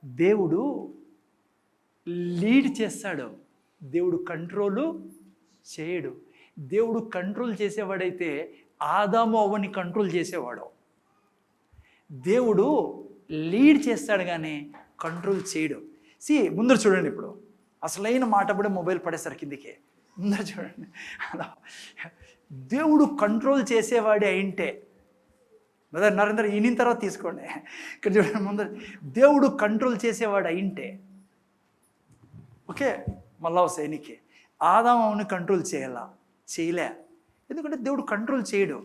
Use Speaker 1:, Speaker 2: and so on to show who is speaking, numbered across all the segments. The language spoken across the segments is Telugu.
Speaker 1: దేవుడు లీడ్ చేస్తాడు, దేవుడు కంట్రోలు చేయడు. దేవుడు కంట్రోల్ చేసేవాడైతే ఆదాము అవ్వని కంట్రోల్ చేసేవాడు. దేవుడు లీడ్ చేస్తాడు కానీ కంట్రోల్ చేయడు. ముందర చూడండి, ఇప్పుడు అసలైన మాట కూడా మొబైల్ పడేసరికి కిందికి ముందర చూడండి. అలా దేవుడు కంట్రోల్ చేసేవాడే అయింటే, బ్రదర్ నరేంద్ర ఈయన తర్వాత తీసుకోండి. ఇక్కడ చూడండి, ముందర దేవుడు కంట్రోల్ చేసేవాడు అయింటే, ఓకే మళ్ళా సైనికి ఆదాముని కంట్రోల్ చేయలే. ఎందుకంటే దేవుడు కంట్రోల్ చేయడు,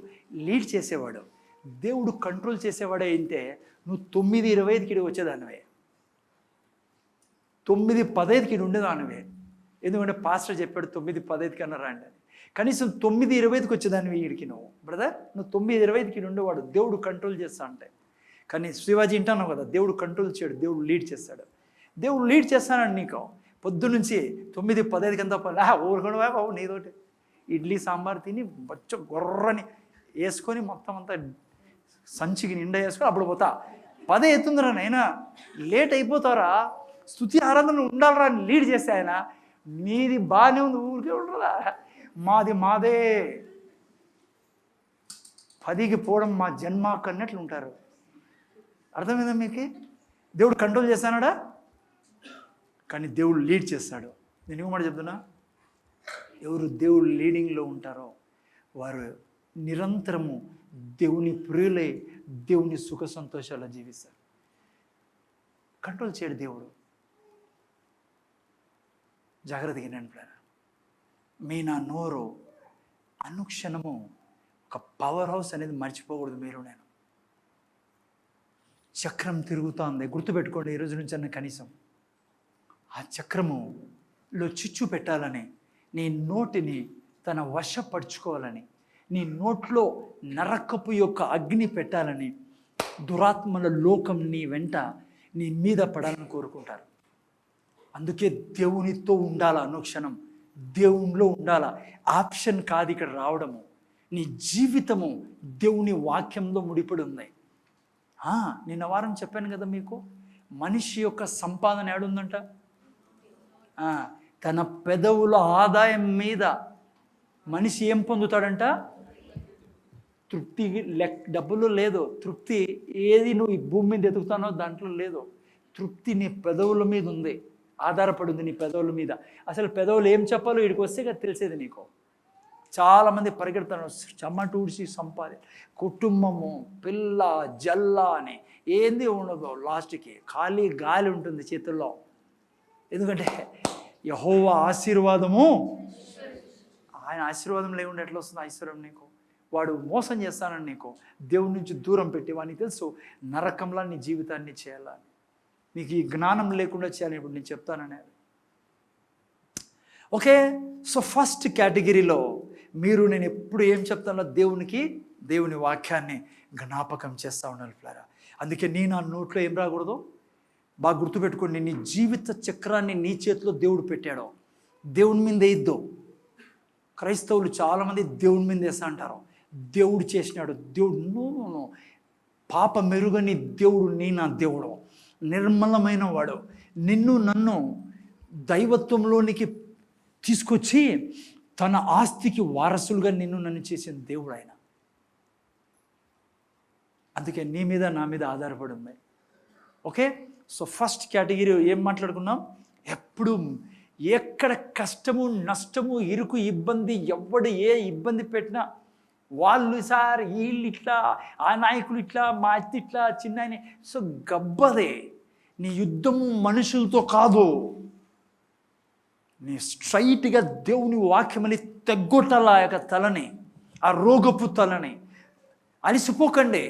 Speaker 1: లీడ్ చేసేవాడు. దేవుడు కంట్రోల్ చేసేవాడే అయింటే నువ్వు 9:25కి వచ్చేదానివే, 9:15కి ఉండేదానివే. ఎందుకంటే పాస్టర్ చెప్పాడు 9:15కి అన్నారా అండి. కనీసం 9:25కి వచ్చేదానివి వీడికి నువ్వు. బ్రదర్ నువ్వు 9:25కి ఉండేవాడు, దేవుడు కంట్రోల్ చేస్తా అంటే. కానీ శివాజీ వింటున్నావు కదా, దేవుడు కంట్రోల్ చేయడు, దేవుడు లీడ్ చేస్తాడు. దేవుడు లీడ్ చేస్తానండి నీకు. పొద్దున్నుంచి 9:15కి అంతా ఊరుకొని బాబు నీతోటి ఇడ్లీ సాంబార్ తిని బచ్చ గొర్రని వేసుకొని మొత్తం అంతా సంచికి నిండా వేసుకొని అప్పుడు పోతా. 10 అవుతుందిరా నైనా, లేట్ అయిపోతారా, స్తుతి ఆరాధన ఉండాలరా అని లీడ్ చేస్తే ఆయన, నీది బాగానే ఉంది ఊరికే ఉండరా, మాదే 10కి పోవడం మా జన్మ కన్నట్లు ఉంటారు. అర్థమైందా మీకు? దేవుడు కంట్రోల్ చేస్తానాడా, కానీ దేవుడు లీడ్ చేస్తాడు. నేను ఏమాట చెప్తున్నా, ఎవరు దేవుడు లీడింగ్లో ఉంటారో వారు నిరంతరము దేవుని ప్రియులై దేవుని సుఖ సంతోషాలు జీవిస్తారు. కంట్రోల్ చేయడు దేవుడు. జాగ్రత్తగా నేను మీ నా నోరు అనుక్షణము ఒక పవర్ హౌస్ అనేది మర్చిపోకూడదు. మీరు నేను చక్రం తిరుగుతుంది, గుర్తుపెట్టుకోండి ఈరోజు నుంచి అన్న కనీసం. ఆ చక్రములో చిచ్చు పెట్టాలని, నీ నోటిని తన వశపరుచుకోవాలని, నీ నోట్లో నరకపు యొక్క అగ్ని పెట్టాలని, దురాత్మల లోకం నీ వెంట నీ మీద పడాలని కోరుకుంటారు. అందుకే దేవునితో ఉండాలా, అనుక్షణం దేవునిలో ఉండాలా. ఆప్షన్ కాదు ఇక్కడ రావడము. నీ జీవితము దేవుని వాక్యంలో ముడిపడి ఉంది. నిన్న వారం చెప్పాను కదా మీకు, మనిషి యొక్క సంపాదన ఏడుందంట, తన పెదవుల ఆదాయం మీద మనిషి ఏం పొందుతాడంట, తృప్తి. డబ్బులు లేదు తృప్తి, ఏది నువ్వు ఈ భూమి మీద ఎదుగుతానో దాంట్లో లేదు. తృప్తి నీ పెదవుల మీద ఉంది, ఆధారపడి ఉంది నీ పెదవుల మీద. అసలు పెదవులు ఏం చెప్పాలో వీడికి వస్తే కదా తెలిసేది నీకు. చాలామంది పరిగెడతాను చెమటూడ్చి సంపాది, కుటుంబము పిల్ల జల్ల అని ఏంది ఉండదు, లాస్ట్కి ఖాళీ గాలి ఉంటుంది చేతుల్లో. ఎందుకంటే యెహోవా ఆశీర్వాదము, ఆయన ఆశీర్వాదం లేకుండా ఎట్లా వస్తుంది ఐశ్వర్యం నీకు? వాడు మోసం చేస్తానని నీకు దేవుడి నుంచి దూరం పెట్టి, వానికి తెలుసు నరకంలా నీ జీవితాన్ని చేయాలని. నీకు ఈ జ్ఞానం లేకుండా చేయాలని ఇప్పుడు నేను చెప్తాననేది. ఓకే, సో ఫస్ట్ కేటగిరీలో మీరు, నేను ఎప్పుడు ఏం చెప్తానో దేవుని వాక్యాన్ని జ్ఞాపకం చేస్తూ ఉండాలి పిల్లరా. అందుకే నీ నా నోట్లో ఏం రాకూడదు, బాగా గుర్తుపెట్టుకోండి. నీ జీవిత చక్రాన్ని నీ చేతిలో దేవుడు పెట్టాడు, దేవుని మీద వేయద్దు. క్రైస్తవులు చాలామంది దేవుని మీద వేస్తా అంటారు, దేవుడు చేసినాడు, దేవుడు నో. పాప మెరుగని దేవుడు నీ నా దేవుడు, నిర్మలమైన వాడు, నిన్ను నన్ను దైవత్వంలోనికి తీసుకొచ్చి తన ఆస్తికి వారసులుగా నిన్ను నన్ను చేసిన దేవుడు ఆయన. అందుకే నీ మీద నా మీద ఆధారపడి ఉంది. ఓకే, సో ఫస్ట్ కేటగిరీ ఏం మాట్లాడుకున్నాం, ఎప్పుడు ఎక్కడ కష్టము నష్టము ఇరుకు ఇబ్బంది, ఎవడు ఏ ఇబ్బంది పెట్టినా వాళ్ళు సార్ వీళ్ళు ఇట్లా, ఆ నాయకులు ఇట్లా, మా అత్త ఇట్లా, చిన్న ఆయన. సో గబ్బదే, నీ యుద్ధము మనుషులతో కాదు, నీ స్ట్రైట్గా దేవుని వాక్యమని తెగ్గొట్టాల ఆ యొక్క తలని, ఆ రోగపు తలని. అలిసిపోకండి.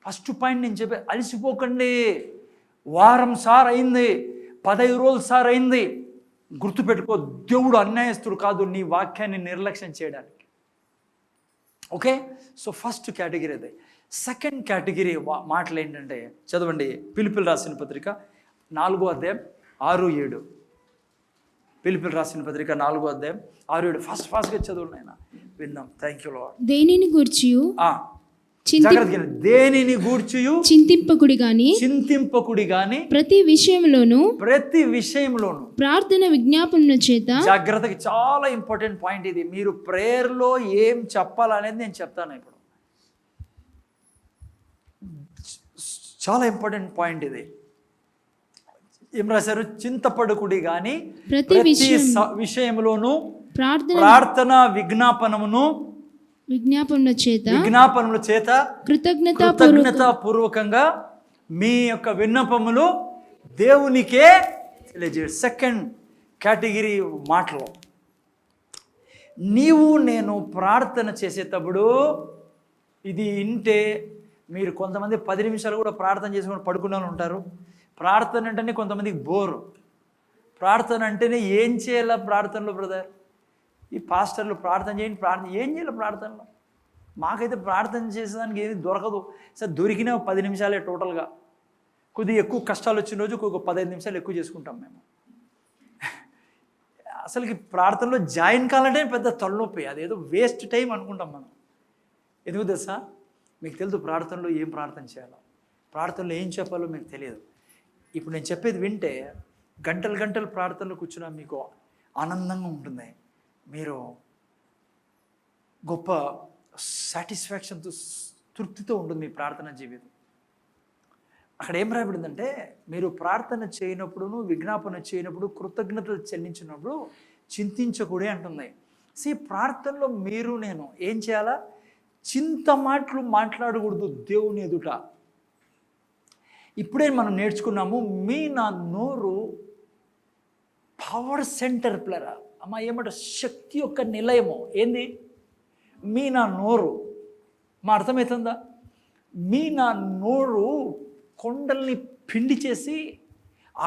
Speaker 1: ఫస్ట్ పాయింట్ నేను చెప్పే, అలిసిపోకండి. వారం సార్ అయింది, 15 రోజులు సార్ అయింది. గుర్తుపెట్టుకో, దేవుడు అన్యాయస్తుడు కాదు నీ వాక్యాన్ని నిర్లక్ష్యం చేయడానికి. ఓకే, సో ఫస్ట్ కేటగిరీ అదే. సెకండ్ కేటగిరీ మాటలు ఏంటంటే, చదవండి పిలుపులు రాసిన పత్రిక 4వ అధ్యాయం 6-7. పిలుపులు రాసిన పత్రిక 4వ అధ్యాయం 6-7. ఫాస్ట్గా చదవండి ఆయన, విందాం. Thank you lord.
Speaker 2: దేనిని గూర్చియు
Speaker 1: దేనిని గూర్చియు
Speaker 2: చింతింపకుడి గాని ప్రతి విషయంలోను ప్రార్థన విజ్ఞాపన చేత.
Speaker 1: జాగ్రత్తగా, చాలా ఇంపార్టెంట్ పాయింట్ ఇది. మీరు ప్రేయర్లో ఏం చెప్పాలనేది నేను చెప్తాను ఇప్పుడు. చాలా ఇంపార్టెంట్ పాయింట్ ఇది. ఏం రాశారు? చింతపడుకుడి గాని ప్రతి విషయంలోను ప్రార్థన విజ్ఞాపనముల చేత కృతజ్ఞతాపూర్వకంగా మీ యొక్క విన్నపములు దేవునికే తెలియజేయండి. సెకండ్ కేటగిరీ మాటలు, నీవు నేను ప్రార్థన చేసేటప్పుడు ఇది వింటే మీరు కొంతమంది 10 నిమిషాలు కూడా ప్రార్థన చేసుకొని పడుకునే ఉంటారు. ప్రార్థన అంటేనే కొంతమందికి బోరు. ప్రార్థన అంటేనే ఏం చేయాల ప్రార్థనలో బ్రదర్? ఈ పాస్టర్లు ప్రార్థన చేయండి, ఏం చేయాలి ప్రార్థనలో? మాకైతే ప్రార్థన చేసేదానికి ఏది దొరకదు. సార్ దొరికినా 10 నిమిషాలే టోటల్గా. కొద్దిగా ఎక్కువ కష్టాలు వచ్చిన రోజు ఒక 15 నిమిషాలు ఎక్కువ చేసుకుంటాం మేము. అసలుకి ప్రార్థనలో జాయిన్ కావాలంటే పెద్ద తలనొప్పి, అదేదో వేస్ట్ టైం అనుకుంటాం మనం. ఎందుకు తెలుసా? మీకు తెలుసు ప్రార్థనలో ఏం ప్రార్థన చేయాలో, ప్రార్థనలో ఏం చెప్పాలో మీకు తెలియదు. ఇప్పుడు నేను చెప్పేది వింటే గంటలు ప్రార్థనలో కూర్చున్నా మీకు ఆనందంగా ఉంటుంది. మీరు గొప్ప సాటిస్ఫాక్షన్తో, తృప్తితో ఉంటుంది మీ ప్రార్థన జీవితం. అక్కడ ఏం రాయబడిందంటే, మీరు ప్రార్థన చేయనప్పుడును విజ్ఞాపన చేయనప్పుడు కృతజ్ఞతలు చెల్లించినప్పుడు చింతించకూడే అంటుంది. ప్రార్థనలో మీరు నేను ఏం చేయాలా? చింత మాటలు మాట్లాడకూడదు దేవుని ఎదుట. ఇప్పుడే మనం నేర్చుకున్నాము, మీ నా నోరు పవర్ సెంటర్ ప్లరా అమ్మ, ఏమంటారు? శక్తి యొక్క నిలయము. ఏంది? మీ నా నోరు. మా అర్థమవుతుందా? మీ నా నోరు కొండల్ని పిండి చేసి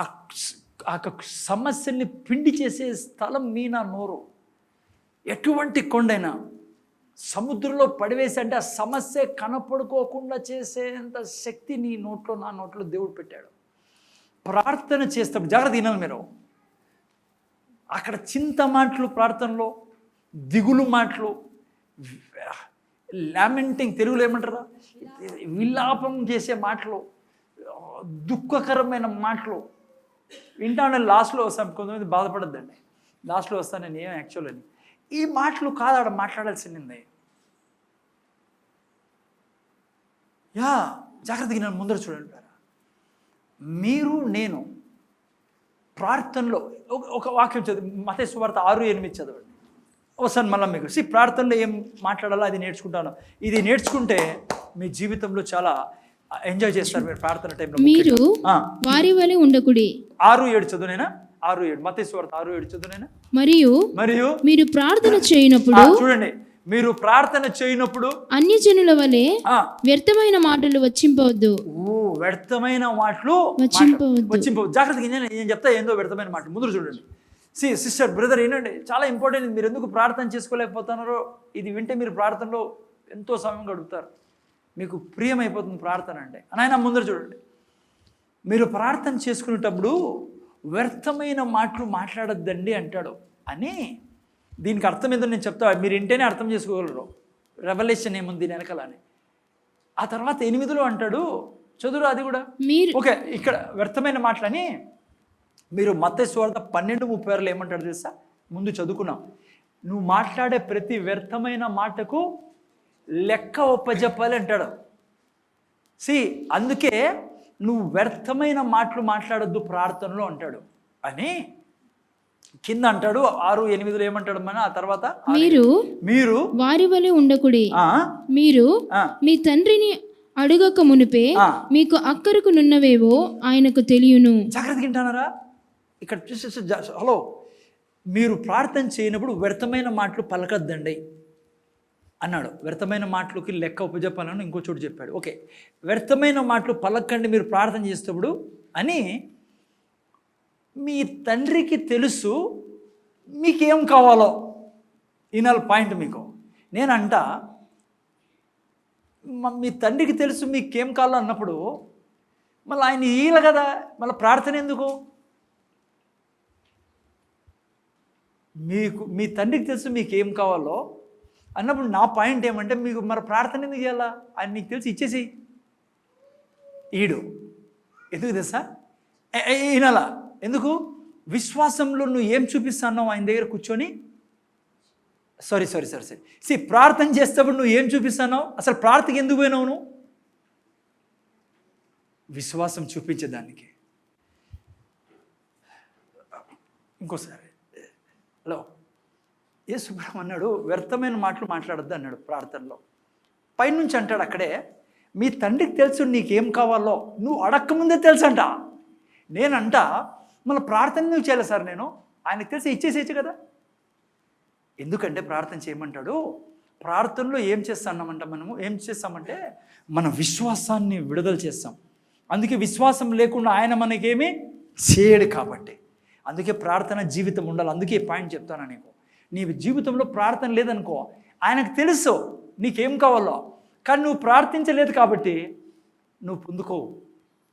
Speaker 1: ఆ సమస్యల్ని పిండి చేసే స్థలం మీ నా నోరు. ఎటువంటి కొండైనా సముద్రంలో పడివేసి అంటే ఆ సమస్య కనపడుకోకుండా చేసేంత శక్తి నీ నోట్లో, నా నోట్లో దేవుడు పెట్టాడు. ప్రార్థన చేస్తాం, జాగ్రత్త వినాలి మీరు. అక్కడ చింత మాటలు ప్రార్థనలో, దిగులు మాటలు, లామెంటింగ్, తెలుగులో ఏమంటారా, విలాపం చేసే మాటలు, దుఃఖకరమైన మాటలు వింటాను. లాస్ట్లో వస్తాను, కొంతమంది బాధపడద్దండి, లాస్ట్లో వస్తాను నేను ఏం యాక్చువల్ అని. ఈ మాటలు కాదు ఆడ మాట్లాడాల్సింది. జాగ్రత్తగా నేను ముందర చూడండి. మీరు నేను ప్రార్థనలో ఒక వాక్యం చదువు, మత్తయి సువార్త 6:8 చదవండి. ఒకసారి మళ్ళీ మీకు ప్రార్థనలో ఏం మాట్లాడాలో అది నేర్చుకుంటాను. ఇది నేర్చుకుంటే మీ జీవితంలో చాలా ఎంజాయ్ చేస్తారు మీరు ప్రార్థన టైంలో.
Speaker 2: మీరు వారి వలె ఉండకుడి.
Speaker 1: 6:7 చదువునైనా, 6:7 మత్తయి సువార్త 6:7 చదువునైనా.
Speaker 2: మరియు మీరు ప్రార్థన చేయనప్పుడు, చూడండి,
Speaker 1: మీరు ప్రార్థన చేయనప్పుడు
Speaker 2: అన్యజనుల వలె వ్యర్థమైన మాటలు వచ్చింపవద్దు.
Speaker 1: వ్యర్థమైన మాటలు వచ్చింపవద్దు. జాగ్రత్తగా నేను చెప్తా ఏందో వ్యర్థమైన మాటలు. ముందు చూడండి. సిస్టర్, బ్రదర్, ఏంటంటే చాలా ఇంపార్టెంట్. మీరు ఎందుకు ప్రార్థన చేసుకోలేకపోతున్నారో ఇది వింటే మీరు ప్రార్థనలో ఎంతో సమయం గడుపుతారు, మీకు ప్రియమైపోతుంది ప్రార్థన అంటే. ఆయన ముందర చూడండి, మీరు ప్రార్థన చేసుకునేటప్పుడు వ్యర్థమైన మాటలు మాట్లాడొద్దండి అంటాడు అని. దీనికి అర్థం ఏందో నేను చెప్తా, మీరు ఇంటేనే అర్థం చేసుకోగలరు. రెవల్యూషన్ ఏముంది దీని వెనకాల అని. ఆ తర్వాత 8లో అంటాడు, చదువు అది కూడా. ఓకే, ఇక్కడ వ్యర్థమైన మాటలని మీరు మత్తయి సువార్త 12:36 ఏమంటాడు తెలుసా? ముందు చదువుకున్నాం. నువ్వు మాట్లాడే ప్రతి వ్యర్థమైన మాటకు లెక్క ఒప్పజెప్పాలి అంటాడు. అందుకే నువ్వు వ్యర్థమైన మాటలు మాట్లాడొద్దు ప్రార్థనలో అంటాడు అని కింద అంటాడు. 6:8 ఏమంటాడు మన? ఆ తర్వాత మీరు
Speaker 2: వారి వలె ఉండకుడి. మీరు మీ తండ్రిని అడగక మునిపే మీకు అక్కరకు నున్నవేవో ఆయనకు తెలియను.
Speaker 1: జాగ్రత్తగా వింటానారా? ఇక్కడ హలో, మీరు ప్రార్థన చేయనప్పుడు వ్యర్థమైన మాటలు పలకద్దండి అన్నాడు. వ్యర్థమైన మాటలకి లెక్క ఉపజెప్పాలని ఇంకో చోటు చెప్పాడు. ఓకే, వ్యర్థమైన మాటలు పలకండి మీరు ప్రార్థన చేసేటప్పుడు అని. మీ తండ్రికి తెలుసు మీకేం కావాలో. ఈనాడు పాయింట్ మీకు నేనంట, మీ తండ్రికి తెలుసు మీకేం కావాలో అన్నప్పుడు మళ్ళీ ఆయన ఈల కదా, మళ్ళీ ప్రార్థన ఎందుకు? మీ తండ్రికి తెలుసు మీకేం కావాలో, అన్నప్పుడు నా పాయింట్ ఏమంటే, మీకు మరి ప్రార్థన ఎందుకు చేయాలా? ఆయన నీకు తెలిసి ఇచ్చేసి ఈడు ఎందుకు తెలుసా? ఈయనలా ఎందుకు? విశ్వాసంలో నువ్వు ఏం చూపిస్తున్నావు ఆయన దగ్గర కూర్చొని? సారీ ప్రార్థన చేసేటప్పుడు నువ్వు ఏం చూపిస్తున్నావు? అసలు ప్రార్థనకి ఎందుకు పోయినావు నువ్వు? విశ్వాసం చూపించేదానికి. ఇంకోసారి హలో, యేసుప్రభువు అన్నాడు, వ్యర్థమైన మాటలు మాట్లాడొద్దు అన్నాడు ప్రార్థనలో. పైనుంచి అంటాడు అక్కడే, మీ తండ్రికి తెలుసు నీకేం కావాలో, నువ్వు అడక్కముందే తెలుసంట. నేనంట మళ్ళీ ప్రార్థన నువ్వు చేయాలి సార్, నేను ఆయనకు తెలిసి ఇచ్చేసేయచ్చు కదా. ఎందుకంటే ప్రార్థన చేయమంటాడు. ప్రార్థనలో ఏం చేస్తామంట, మనము ఏం చేస్తామంటే మన విశ్వాసాన్ని విడుదల చేస్తాం. అందుకే విశ్వాసం లేకుండా ఆయన మనకేమీ చేయడు కాబట్టి. అందుకే ప్రార్థన జీవితం ఉండాలి. అందుకే పాయింట్ చెప్తాను నీకు. నీ జీవితంలో ప్రార్థన లేదనుకో, ఆయనకు తెలుసు నీకేం కావాలో, కానీ నువ్వు ప్రార్థించలేదు కాబట్టి నువ్వు పొందుకోవు.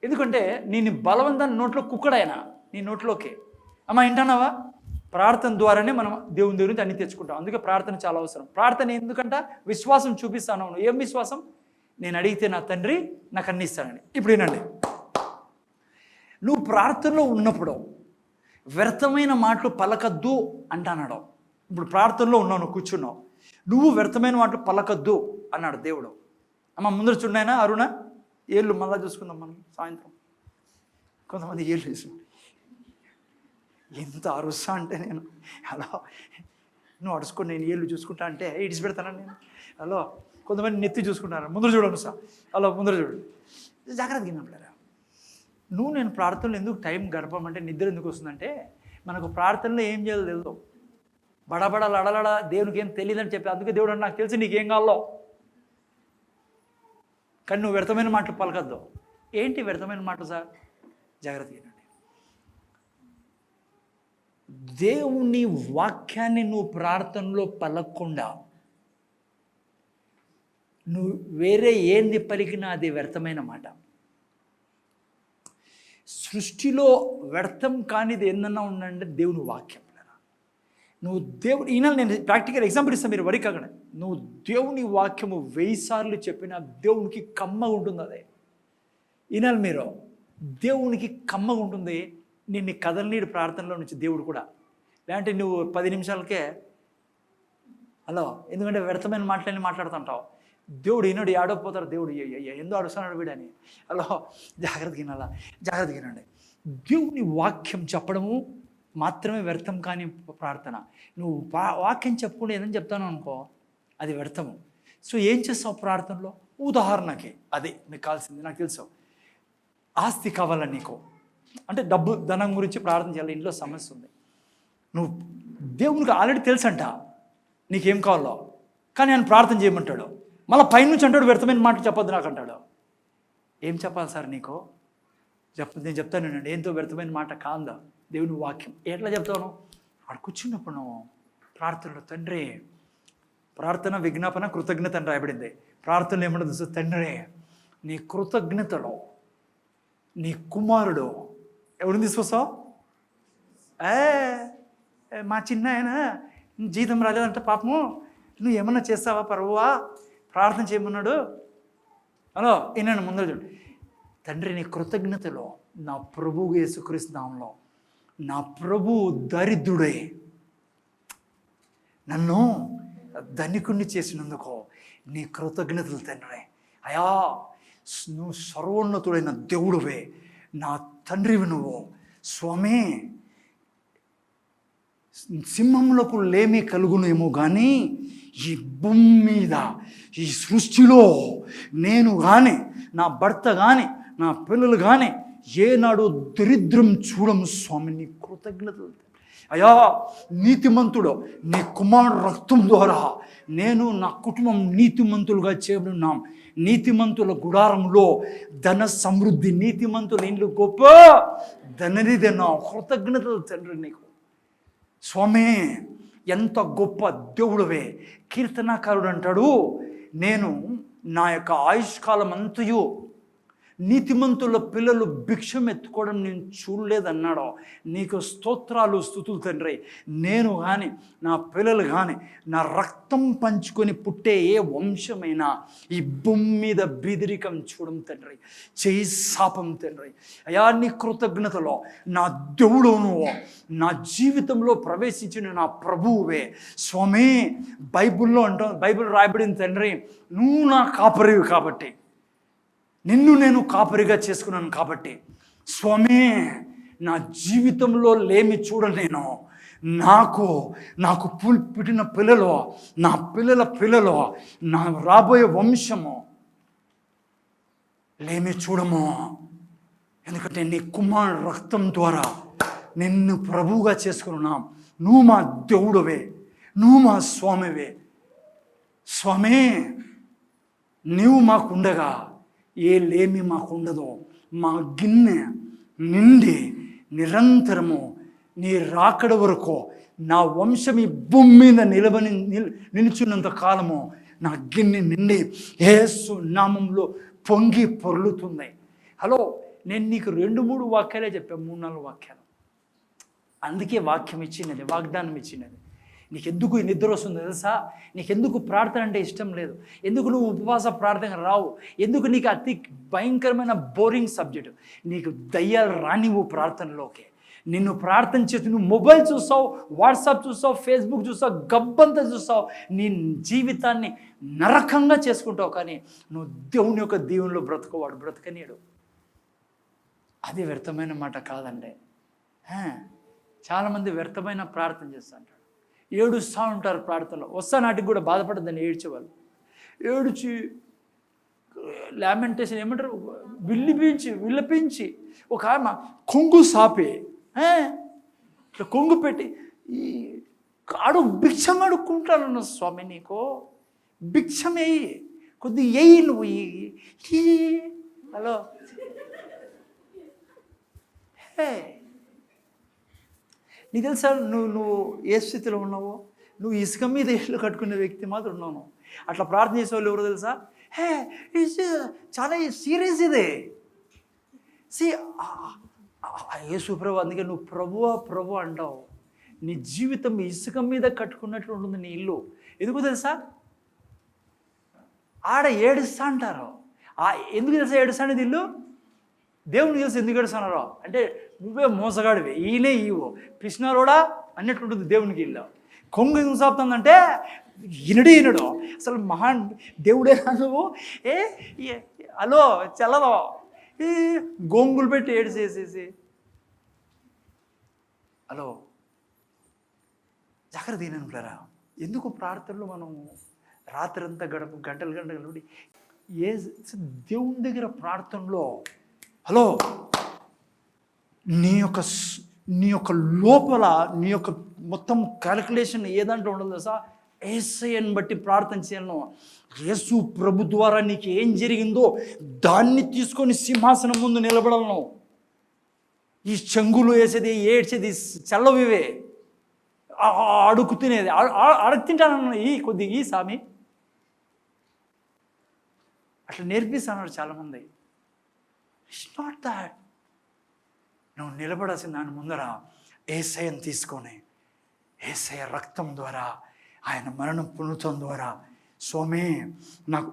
Speaker 1: ఎందుకంటే నేను బలవంతాన్ని నోట్లో కుక్కడాయన నీ నోట్లోకి. అమ్మా వింటానావా? ప్రార్థన ద్వారానే మనం దేవుని దగ్గర అన్ని తెచ్చుకుంటాం. అందుకే ప్రార్థన చాలా అవసరం. ప్రార్థన ఎందుకంట? విశ్వాసం చూపిస్తాను. ఏం విశ్వాసం? నేను అడిగితే నా తండ్రి నాకు అన్ని ఇస్తానని. ఇప్పుడు వినండి, నువ్వు ప్రార్థనలో ఉన్నప్పుడు వ్యర్థమైన మాటలు పలకద్దు అంటాడు. ఇప్పుడు ప్రార్థనలో ఉన్నావు, నువ్వు కూర్చున్నావు, నువ్వు వ్యర్థమైన మాటలు పలకద్దు అన్నాడు దేవుడు. అమ్మ ముందర చూడైనా అరుణ ఏళ్ళు మళ్ళా చూసుకుందాం మనం సాయంత్రం. కొంతమంది ఏళ్ళు చూసుకుంటాం. ఎంత అరుసా అంటే నేను హలో నువ్వు అడుచుకొని నేను ఏళ్ళు చూసుకుంటా అంటే ఇడిచి పెడతాను నేను. హలో కొంతమంది నెత్తి చూసుకుంటాను. ముందర చూడండి సార్, హలో ముందర చూడండి. జాగ్రత్తగా విన్నప్పుడారా, నువ్వు నేను ప్రార్థనలో ఎందుకు టైం గడపమంటే నిద్ర ఎందుకు వస్తుందంటే, మనకు ప్రార్థనలో ఏం చేయాలో తెలుసు. బడబడ లడలడ దేవునికి ఏం తెలియదని చెప్పి, అందుకే దేవుడు నాకు తెలిసి నీకేం కావాలో, కానీ నువ్వు వ్యర్థమైన మాటలు పలకద్దు. ఏంటి వ్యర్థమైన మాటలు సార్? జాగ్రత్తగా వినండి. దేవుని వాక్యాన్ని నువ్వు ప్రార్థనలో పలకకుండా నువ్వు వేరే ఏంది పలికినా అది వ్యర్థమైన మాట. సృష్టిలో వ్యర్థం కానిది ఏందన్నా ఉందంటే దేవుని వాక్యం. నువ్వు దేవుడు ఈయన నేను ప్రాక్టికల్ ఎగ్జాంపుల్ ఇస్తాను, మీరు వరి కాకుండా. నువ్వు దేవుని వాక్యము 1000 సార్లు చెప్పినా దేవునికి కమ్మగా ఉంటుంది. అదే ఈనాలు మీరు దేవునికి కమ్మగా ఉంటుంది. నిన్ను కదలనీడు ప్రార్థనలో నుంచి దేవుడు కూడా. లేదంటే నువ్వు 10 నిమిషాలకే హలో, ఎందుకంటే వ్యర్థమైన మాటలన్నీ మాట్లాడుతుంటావు. దేవుడు ఈనాడు ఆడకపోతారు. దేవుడు ఎందో అడుస్తున్నాడు వీడని. హలో జాగ్రత్తగా వినాలా, జాగ్రత్తగా వినండి. దేవుని వాక్యం చెప్పడము మాత్రమే వ్యర్థం కాని ప్రార్థన. నువ్వు వాక్యం చెప్పుకుంటే ఏదని చెప్తాను అనుకో, అది వ్యర్థము. సో ఏం చేస్తావు ప్రార్థనలో? ఉదాహరణకి అదే మీకు కావాల్సింది, నాకు తెలుసు. ఆస్తి కావాలని నీకు అంటే డబ్బు ధనం గురించి ప్రార్థన చేయాలి. ఇంట్లో సమస్య ఉంది, నువ్వు దేవునికి ఆల్రెడీ తెలుసంట నీకేం కావాలో, కానీ ఆయన ప్రార్థన చేయమంటాడు. మళ్ళీ పైనుంచి అంటాడు వ్యర్థమైన మాట చెప్పొద్దు నాకు అంటాడు. ఏం చెప్పాలి సార్ నీకు? నేను చెప్తాను నేను ఏంతో వ్యర్థమైన మాట కాందా దేవుని వాక్యం. ఎట్లా చెప్తాను? అక్కడ కూర్చున్నప్పుడు నువ్వు ప్రార్థనలో తండ్రి, ప్రార్థన విజ్ఞాపన కృతజ్ఞత అని రాయబడింది. ప్రార్థనలు ఏమంటుంది? తండ్రి నీ కృతజ్ఞతలో నీ కుమారుడు ఎవరిని తీసుకొస్తావు? మా చిన్న ఆయన జీతం రాలేదంట పాపము, నువ్వు ఏమన్నా చేస్తావా ప్రభువా, ప్రార్థన చేయమన్నాడు. హలో ఈయన ముందర చూడు. తండ్రి నీ కృతజ్ఞతలో నా ప్రభువు యేసుక్రీస్తు నామములో నా ప్రభు దరిద్రుడే నన్ను ధనికుణ్ణి చేసినందుకు నీ కృతజ్ఞతలు తండ్రి. అయా నువ్వు సర్వోన్నతుడైన దేవుడువే, నా తండ్రివి నువ్వు స్వామి. సింహములకు లేమి కలుగునేమో కానీ ఈ భూమి మీద ఈ సృష్టిలో నేను కానీ నా భర్త కానీ నా పిల్లలు కానీ ఏనాడు దరిద్రం చూడము స్వామి. నీ కృతజ్ఞతలు అయా. నీతిమంతుడు నీ కుమారుడు రక్తం ద్వారా నేను నా కుటుంబం నీతిమంతులుగా చేయబడినాం. నీతిమంతుల గుడారంలో ధన సమృద్ధి, నీతిమంతుల ఇండ్లు గొప్ప ధననిదేనా. కృతజ్ఞతలు తండ్రి నీకు స్వామి. ఎంత గొప్ప దేవుడువే. కీర్తనాకారుడు అంటాడు, నేను నా యొక్క ఆయుష్కాలం అంతయు నీతిమంతుల పిల్లలు భిక్షం ఎత్తుకోవడం నేను చూడలేదన్నాడో, నీకు స్తోత్రాలు స్తుతులు తండ్రి. నేను కానీ నా పిల్లలు కానీ నా రక్తం పంచుకొని పుట్టే ఏ వంశమైనా ఈ భూమి మీద బీదరికం చూడం తండ్రి, చేయి శాపం తండ్రి. అయా నీ కృతజ్ఞతలో నా దేవుడు నువ్వు, నా జీవితంలో ప్రవేశించిన నా ప్రభువువే స్వామి. బైబిల్లో బైబిల్ రాయబడింది తండ్రి, నువ్వు నా కాపరివి కాబట్టి, నిన్ను నేను కాపరిగా చేసుకున్నాను కాబట్టి స్వామి, నా జీవితంలో లేమి చూడలేను. నాకు పుట్టిన పిల్లలు, నా పిల్లల పిల్లలు, నా రాబోయే వంశము లేమి చూడము. ఎందుకంటే నీ కుమారుడు రక్తం ద్వారా నిన్ను ప్రభువుగా చేసుకున్నాం. నువ్వు మా దేవుడవే, నువ్వు మా స్వామివే స్వామి. నీవు మాకుండగా ఏ లేమి మాకుండదో. మా గిన్నె నిండి నిరంతరము నీ రాకడ వరకు నా వంశం ఈ భూమి మీద నిలుచున్నంత కాలము నా గిన్నె నిండి యేసు నామంలో పొంగి పొర్లుతుంది. హలో, నేను నీకు 2-3 వాక్యాలే చెప్పాను, 3-4 వాక్యాలు. అందుకే వాక్యం ఇచ్చినది, వాగ్దానం ఇచ్చినది. నీకెందుకు ఈ నిద్ర వస్తుందో తెలుసా? నీకెందుకు ప్రార్థన అంటే ఇష్టం లేదు? ఎందుకు నువ్వు ఉపవాస ప్రార్థన రావు? ఎందుకు నీకు అతి భయంకరమైన బోరింగ్ సబ్జెక్టు? నీకు దయ్యాలు రానివ్వు ప్రార్థనలోకి. నిన్ను ప్రార్థన చేసి నువ్వు మొబైల్ చూస్తావు, వాట్సాప్ చూస్తావు, ఫేస్బుక్ చూస్తావు, గబ్బంతా చూస్తావు, నీ జీవితాన్ని నరకంగా చేసుకుంటావు. కానీ నువ్వు దేవుని యొక్క దీవెనలో బ్రతుకోవాడు బ్రతకనీయడు. అది వ్యర్థమైన మాట కాదండి. చాలామంది వ్యర్థమైన ప్రార్థన చేస్తుంటారు, ఏడుస్తూ ఉంటారు ప్రార్థనలో. వస్తా నాటికి కూడా బాధపడద్దని ఏడ్చేవాళ్ళు. ఏడ్చి లామెంటేషన్ ఏమంటారు, విల్లపించి ఒక ఆమె కొంగు సాపి ఇట్లా కొంగు పెట్టి ఈ భిక్షం అడుక్కుంటాను. స్వామి నీకు భిక్షమేయి, కొద్ది ఎయ్యి నువ్వు. హలో, నీకు తెలుసా నువ్వు ఏ స్థితిలో ఉన్నావో? నువ్వు ఇసుక మీద ఇల్లు కట్టుకునే వ్యక్తి మాత్రం ఉన్నావు. అట్లా ప్రార్థన చేసే వాళ్ళు ఎవరో తెలుసా? చాలా సీరియస్ ఇదే. యేసు ప్రభు, అందుకే నువ్వు ప్రభు అంటావు. నీ జీవితం ఇసుక మీద కట్టుకున్నట్లు ఉంటుంది నీ ఇల్లు. ఎందుకు తెలుసా? ఆడ ఏడుస్తా అంటారు. ఎందుకు తెలుసా ఏడుస్తా అనేది ఇల్లు? దేవునికి తెలుసు ఎందుకు ఏడుస్తున్నారో. అంటే నువ్వే మోసగాడివి, ఈయనే ఈవో పిసినారోడా అన్నట్లుంటుంది దేవునికి ఇల్లు. కొంగు ఎందుకు సాపుతుందంటే ఈనడు అసలు దేవుడేనా నువ్వు? హలో చల్లదో, ఈ గోంగులు పెట్టి ఏడిసేసేసి. హలో, జాగ్రత్త దీననుకులరా. ఎందుకు ప్రార్థనలో మనం రాత్రంతా గంటలు గంటలు దేవుని దగ్గర ప్రార్థనలో, హలో, నీ యొక్క లోపల నీ యొక్క మొత్తం క్యాలిక్యులేషన్ ఏదంటే ఉండదు తెలుసా? యేసయ్యను బట్టి ప్రార్థన చేయను. యేసు ప్రభు ద్వారా నీకు ఏం జరిగిందో దాన్ని తీసుకొని సింహాసనం ముందు నిలబడలను. ఈ చెంగులు వేసేది, ఏడ్చేది చల్లవివే, అడుగు తినేది, అడుగు తింటానన్న కొద్దిగా ఈ సామి అట్లా నేర్పిస్తాను చాలామంది. It's not that. నువ్వు నిలబడాల్సిన దాని ముందర యేసయ్యను తీసుకొని, యేసయ్య రక్తం ద్వారా, ఆయన మరణం పునరుత్థానం ద్వారా, స్వామి నాకు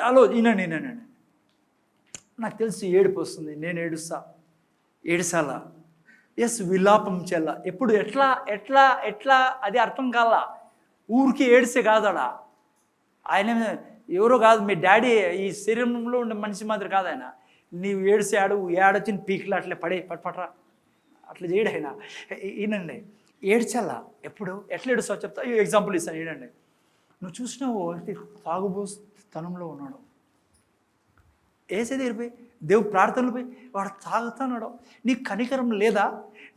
Speaker 1: అలో ఈయనండి నాకు తెలిసి ఏడుపు వస్తుంది, నేను ఏడుసాలా. విలాపం చెల్ల. ఎప్పుడు ఎట్లా ఎట్లా ఎట్లా అది అర్థం కాలా. ఊరికి ఏడిసే కాదాడా. ఆయన ఎవరో కాదు, మీ డాడీ ఈ శరీరంలో ఉండే మనిషి మాత్రం కాదు ఆయన. నీవు ఏడిసాడు, ఏడొచ్చిన పీకులు అట్లే పట్రా అట్లా చేయడు ఆయన. ఈయనండి ఏడ్చాలా. ఎప్పుడు ఎట్లా ఏడుస్తావు చెప్తా, ఎగ్జాంపుల్ ఇస్తాను. ఏంటండి, నువ్వు చూసినావు తాగుబోతనంలో ఉన్నాడు, వేసేది ఇరిపోయి దేవుడు ప్రార్థనలు పోయి వాడు తాగుతున్నాడు. నీకు కనికరం లేదా?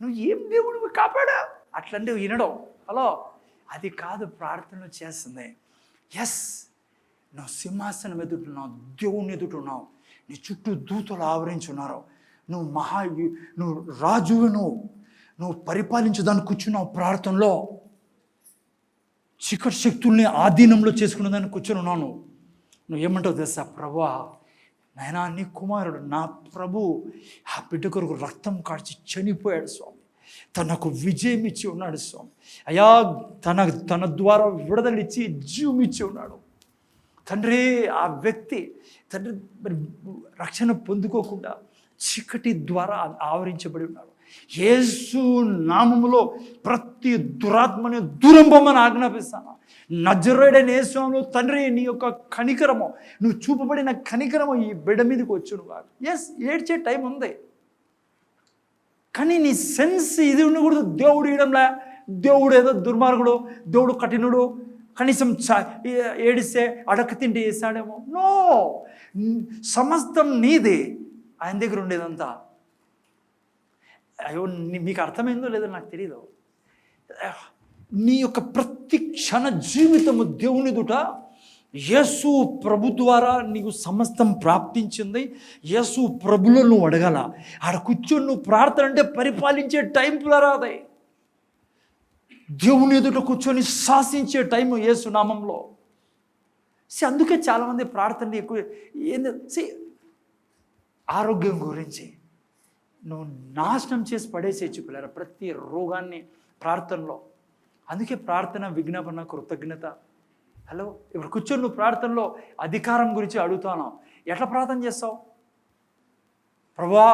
Speaker 1: నువ్వు ఏం దేవుడు కాపాడా అట్లంటే వినడం. హలో, అది కాదు ప్రార్థనలు చేస్తుంది. నువ్వు సింహాసనం ఎదుటున్నావు, దేవుని ఎదుటున్నావు, నీ చుట్టూ దూతలు ఆవరించున్నారు, నువ్వు రాజువు, నువ్వు పరిపాలించదాన్ని కూర్చున్నావు ప్రార్థనలో. చీకటి శక్తుల్ని ఆధీనంలో చేసుకున్న దాన్ని కూర్చొని ఉన్నావు. నువ్వు ఏమంటావు తెలుసా? ప్రభువా, నాయనా నీ కుమారుడు నా ప్రభు ఆ బిడ్డ కొరకు రక్తం కార్చి చనిపోయాడు స్వామి, తనకు విజయం ఇచ్చి ఉన్నాడు స్వామి. అయా తన ద్వారా విడుదలిచ్చి జీవం ఇచ్చి ఉన్నాడు తండ్రి. ఆ వ్యక్తి తండ్రి మరి రక్షణ పొందుకోకుండా చీకటి ద్వారా ఆవరించబడి ఉన్నాడు. యేసు నామములో ప్రతి దురాత్మని దూరం పొమ్మని ఆజ్ఞాపిస్తాను. నజరేయుడైన యేసునామములో తండ్రి నీ యొక్క కనికరము, నువ్వు చూపబడిన కనికరము ఈ బిడ్డ మీదకి వచ్చును కాదు. ఎస్, ఏడ్చే టైం ఉంది, కానీ నీ సెన్స్ ఇది ఉండకూడదు. దేవుడు ఇయడంలే, దేవుడు ఏదో దుర్మార్గుడు, దేవుడు కఠినుడు, కనీసం ఏడిస్తే అడక తింటే వేస్తాడేమో. నో, సమస్తం నీదే, ఆయన దగ్గర ఉండేదంతా. అయ్యో మీకు అర్థమైందో లేదో నాకు తెలియదు. నీ యొక్క ప్రతి క్షణ జీవితము దేవుని దుట యేసు ప్రభు ద్వారా నీకు సమస్తం ప్రాప్తించింది. యేసు ప్రభులో నువ్వు అడగాల. ఆడ కూర్చొని నువ్వు ప్రార్థన అంటే పరిపాలించే టైం రాదే. దేవుని ఎదుట కూర్చొని శాసించే టైం యేసు నామంలో. అందుకే చాలామంది ప్రార్థన ఎక్కువ ఏంది ఆరోగ్యం గురించి నువ్వు నాశనం చేసి పడేసేచ్చు పిల్లరా ప్రతి రోగాన్ని ప్రార్థనలో. అందుకే ప్రార్థన, విజ్ఞాపన, కృతజ్ఞత. హలో, ఇప్పుడు కూర్చొని నువ్వు ప్రార్థనలో అధికారం గురించి అడుగుతాను. ఎట్లా ప్రార్థన చేస్తావు? ప్రభా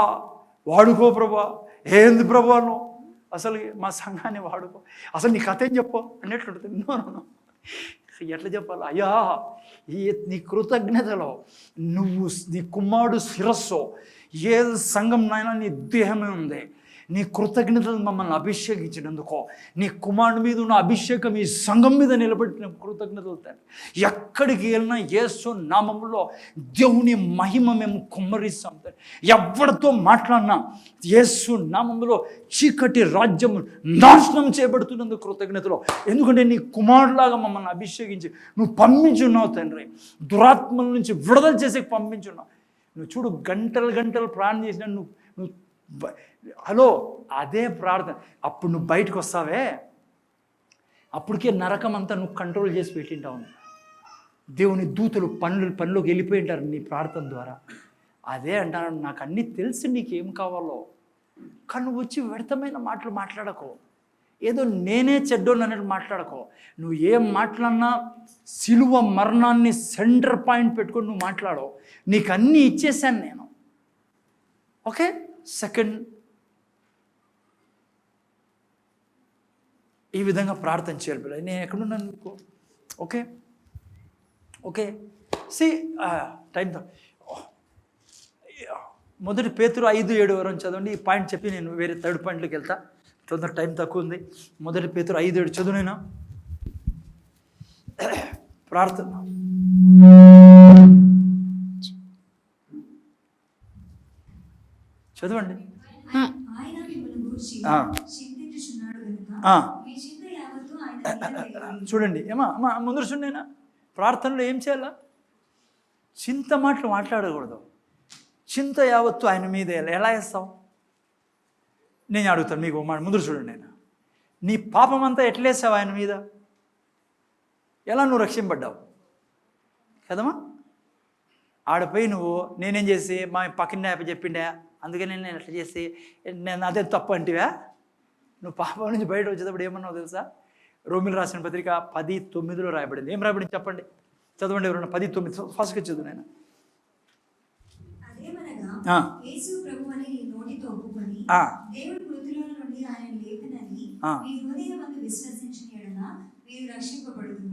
Speaker 1: వాడుకో, ప్రభా ఏంది ప్రభా నువ్వు అసలు మా సంఘాన్ని వాడుకో, అసలు నీ కథ ఏం చెప్పు అన్నట్లుంటుంది. నో, ఎట్లా చెప్పాలి? అయ్యా నీ కృతజ్ఞతలో నువ్వు నీ కుమారుడు శిరస్సు, ఏ సంఘం నాయన నీ దేహమే ఉంది, నీ కృతజ్ఞతలు మమ్మల్ని అభిషేకించినందుకో, నీ కుమారుడి మీద ఉన్న అభిషేకం ఈ సంఘం మీద నిలబెట్టిన కృతజ్ఞతలు తండ్రి. ఎక్కడికి వెళ్ళినా యేసు నామములో దేవుని మహిమ మేము కుమ్మరిస్తాం తండ్రి. ఎవరితో మాట్లాడినా యేసు నామములో చీకటి రాజ్యం నాశనం చేయబడుతున్నందుకు కృతజ్ఞతలు. ఎందుకంటే నీ కుమారులాగా మమ్మల్ని అభిషేకించి నువ్వు పంపించున్నావు తండ్రి. దురాత్మల నుంచి విడుదల చేసి పంపించున్నావు. నువ్వు చూడు, గంటలు గంటలు ప్రార్థన చేసినా నువ్వు హలో అదే ప్రార్థన. అప్పుడు నువ్వు బయటకు వస్తావే, అప్పటికే నరకం అంతా నువ్వు కంట్రోల్ చేసి పెట్టింటావు. దేవుని దూతలు పనిలోకి వెళ్ళిపోయి ఉంటారు నీ ప్రార్థన ద్వారా. అదే అంటాను, నాకు అన్నీ తెలిసి నీకేం కావాలో, కానీ నువ్వు వచ్చి వ్యర్థమైన మాటలు మాట్లాడకో, ఏదో నేనే చెడ్డోని అన్నట్టు మాట్లాడకో. నువ్వు ఏం మాట్లాడినా సిలువ మరణాన్ని సెంటర్ పాయింట్ పెట్టుకొని నువ్వు మాట్లాడవు. నీకు అన్నీ ఇచ్చేసాను నేను. ఓకే, సెకండ్, ఈ విధంగా ప్రార్థన చేయాలి పిల్లలు. నేను ఎక్కడున్నాను మీకు? ఓకే ఓకే సి టైం. మొదటి పేతురు 5:7 వరకు చదవండి. ఈ పాయింట్ చెప్పి నేను వేరే థర్డ్ పాయింట్లోకి వెళ్తా. తొందర టైం తక్కువ ఉంది. మొదటి పేతురు 5:7 చదువు. నేను ప్రార్థన చదవండి. చూడండి అమ్మా ముందర చూడైనా ప్రార్థనలో ఏం చేయాలా? చింత మాటలు మాట్లాడకూడదు. చింత యావత్తు ఆయన మీద ఎలా వేస్తావు? నేను అడుగుతాను మీకు మాట. ముందర చూడండి, నేను నీ పాపం అంతా ఎట్లేసావు ఆయన మీద? ఎలా నువ్వు రక్షింపడ్డావు కదమ్మా? ఆడపోయి నువ్వు నేనేం చేసి మా పక్కన చెప్పిండా అందుకని నేను ఎట్లా చేసి నేను అదే తప్పు అంటివా? నువ్వు పాపం నుంచి బయట వచ్చేటప్పుడు ఏమన్నావు తెలుసా? రోమిలు రాసిన పత్రిక 10:9 రాయబడింది. ఏం రాయబడింది చెప్పండి, చదవండి ఎవరన్నా. 10:9 ఫాస్ట్గా చదువు నేను.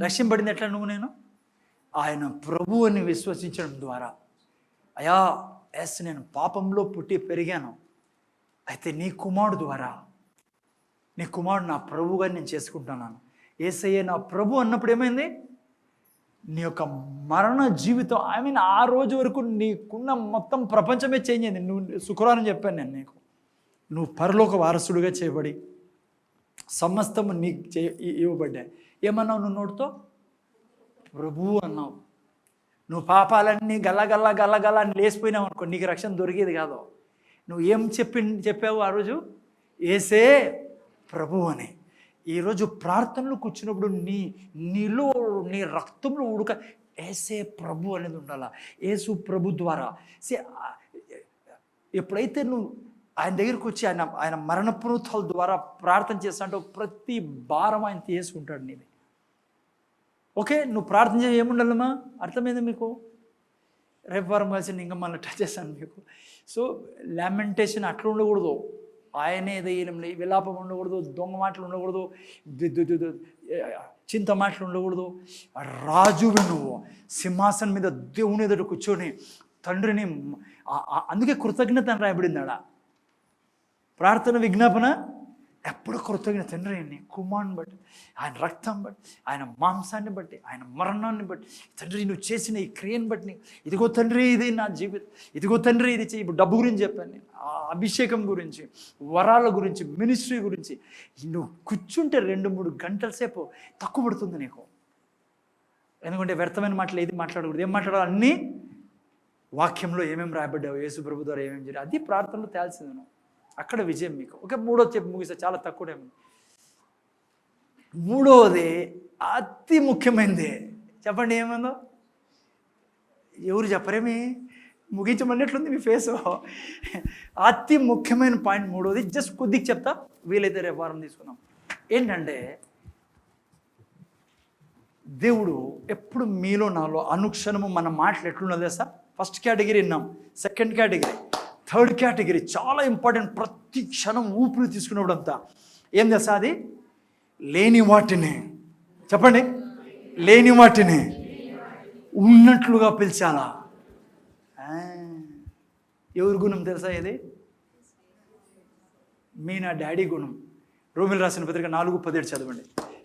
Speaker 1: రక్షింపబడింది ఎట్లా? నువ్వు నేను ఆయన ప్రభు అని విశ్వసించడం ద్వారా. అయా ఎస్, నేను పాపంలో పుట్టి పెరిగాను, అయితే నీ కుమారుడు ద్వారా, నీ కుమారుడు నా ప్రభువుగా నేను చేసుకుంటున్నాను. యేసయ్య నా ప్రభు అన్నప్పుడు ఏమైంది? నీ యొక్క మరణ జీవితం, ఐ మీన్ ఆ రోజు వరకు నీకున్న మొత్తం ప్రపంచమే చేంజ్ అయింది. నువ్వు శుక్రవారం చెప్పాను నేను నీకు, నువ్వు పరలోక వారసుడుగా చేయబడి సమస్తము నీకు ఇవ్వబడ్డాయి. ఏమన్నావు నువ్వు నోటితో? ప్రభువు అన్నావు. నువ్వు పాపాలన్నీ గల్లగల్ల గల్లగల్ల అని లేచిపోయినావు అనుకో, నీకు రక్షణ దొరికేది కాదు. నువ్వు ఏం చెప్పావు ఆ రోజు? యేసే ప్రభు అని. ఈరోజు ప్రార్థనలు కూర్చున్నప్పుడు నీలో నీ రక్తంలో ఏసే ప్రభు అనేది ఉండాలా. యేసు ప్రభు ద్వారా ఎప్పుడైతే నువ్వు ఆయన దగ్గరికి వచ్చి ఆయన మరణ పునరుత్థానాల ద్వారా ప్రార్థన చేస్తాంటో ప్రతి భారం ఆయన తీసుకుంటాడు నీది. ఓకే, నువ్వు ప్రార్థన చేయ ఏముండాలమ్మా, అర్థమైంది మీకు? రేపు వారం కలిసి ఇంకా మళ్ళీ టచ్ చేస్తాను మీకు. సో లామెంటేషన్ అట్లా ఉండకూడదు, ఆయనే దయ్యం విలాపం ఉండకూడదు, దొంగ మాటలు ఉండకూడదు, చింత మాటలు ఉండకూడదు. రాజువి నువ్వు, సింహాసనం మీద దేవుని ఎదుట కూర్చొని తండ్రిని, అందుకే కృతజ్ఞత అని రాయబడింది ఆడ. ప్రార్థన విజ్ఞాపన ఎప్పుడు కృతజ్ఞత. తండ్రిని కుమారుని బట్టి, ఆయన రక్తం బట్టి, ఆయన మాంసాన్ని బట్టి, ఆయన మరణాన్ని బట్టి, తండ్రి నువ్వు చేసిన ఈ క్రియను బట్టి, ఇదిగో తండ్రి ఇది నా జీవితం, ఇదిగో తండ్రి ఇది చెయ్యి. ఇప్పుడు డబ్బు గురించి చెప్పాను, అభిషేకం గురించి, వరాల గురించి, మినిస్ట్రీ గురించి నువ్వు కూర్చుంటే 2-3 గంటల సేపు తక్కువ పడుతుంది నీకు. ఎందుకంటే వ్యర్థమైన మాటలు ఏది మాట్లాడకూడదు. ఏం మాట్లాడాలి? అన్నీ వాక్యంలో ఏమేమి రాయబడ్డావు, యేసు ప్రభు ద్వారా ఏమేమి జరిగాయి, అది ప్రార్థనలో తేల్సింది నువ్వు. అక్కడ విజయం మీకు. ఓకే, 3వ చెప్పి ముగిస్తే, చాలా తక్కువే. 3వది అతి ముఖ్యమైనది. చెప్పండి ఏమందో? ఎవరు చెప్పరేమి? ముగించమన్నట్లుంది మీ ఫేస్. అతి ముఖ్యమైన పాయింట్ 3వది. జస్ట్ కొద్దిగా చెప్తా, వీలైతే రేపు వారం తీసుకున్నాం. ఏంటంటే దేవుడు ఎప్పుడు మీలో నాలో అనుక్షణము మన మాటలు ఎట్లున్నది తెలుసా? ఫస్ట్ కేటగిరీ విన్నాం, సెకండ్ కేటగిరీ, థర్డ్ కేటగిరీ చాలా ఇంపార్టెంట్. ప్రతి క్షణం ఊపిరి తీసుకున్నప్పుడు అంతా ఏం తెలుసా? అది లేని వాటిని, చెప్పండి, లేని వాటిని ఉన్నట్లుగా పిలిచాలా. ఎవరి గుణం తెలుసా ఇది? మీ నా డాడీ గుణం. రోమిలు రాసిన పత్రిక 4:17 చదవండి.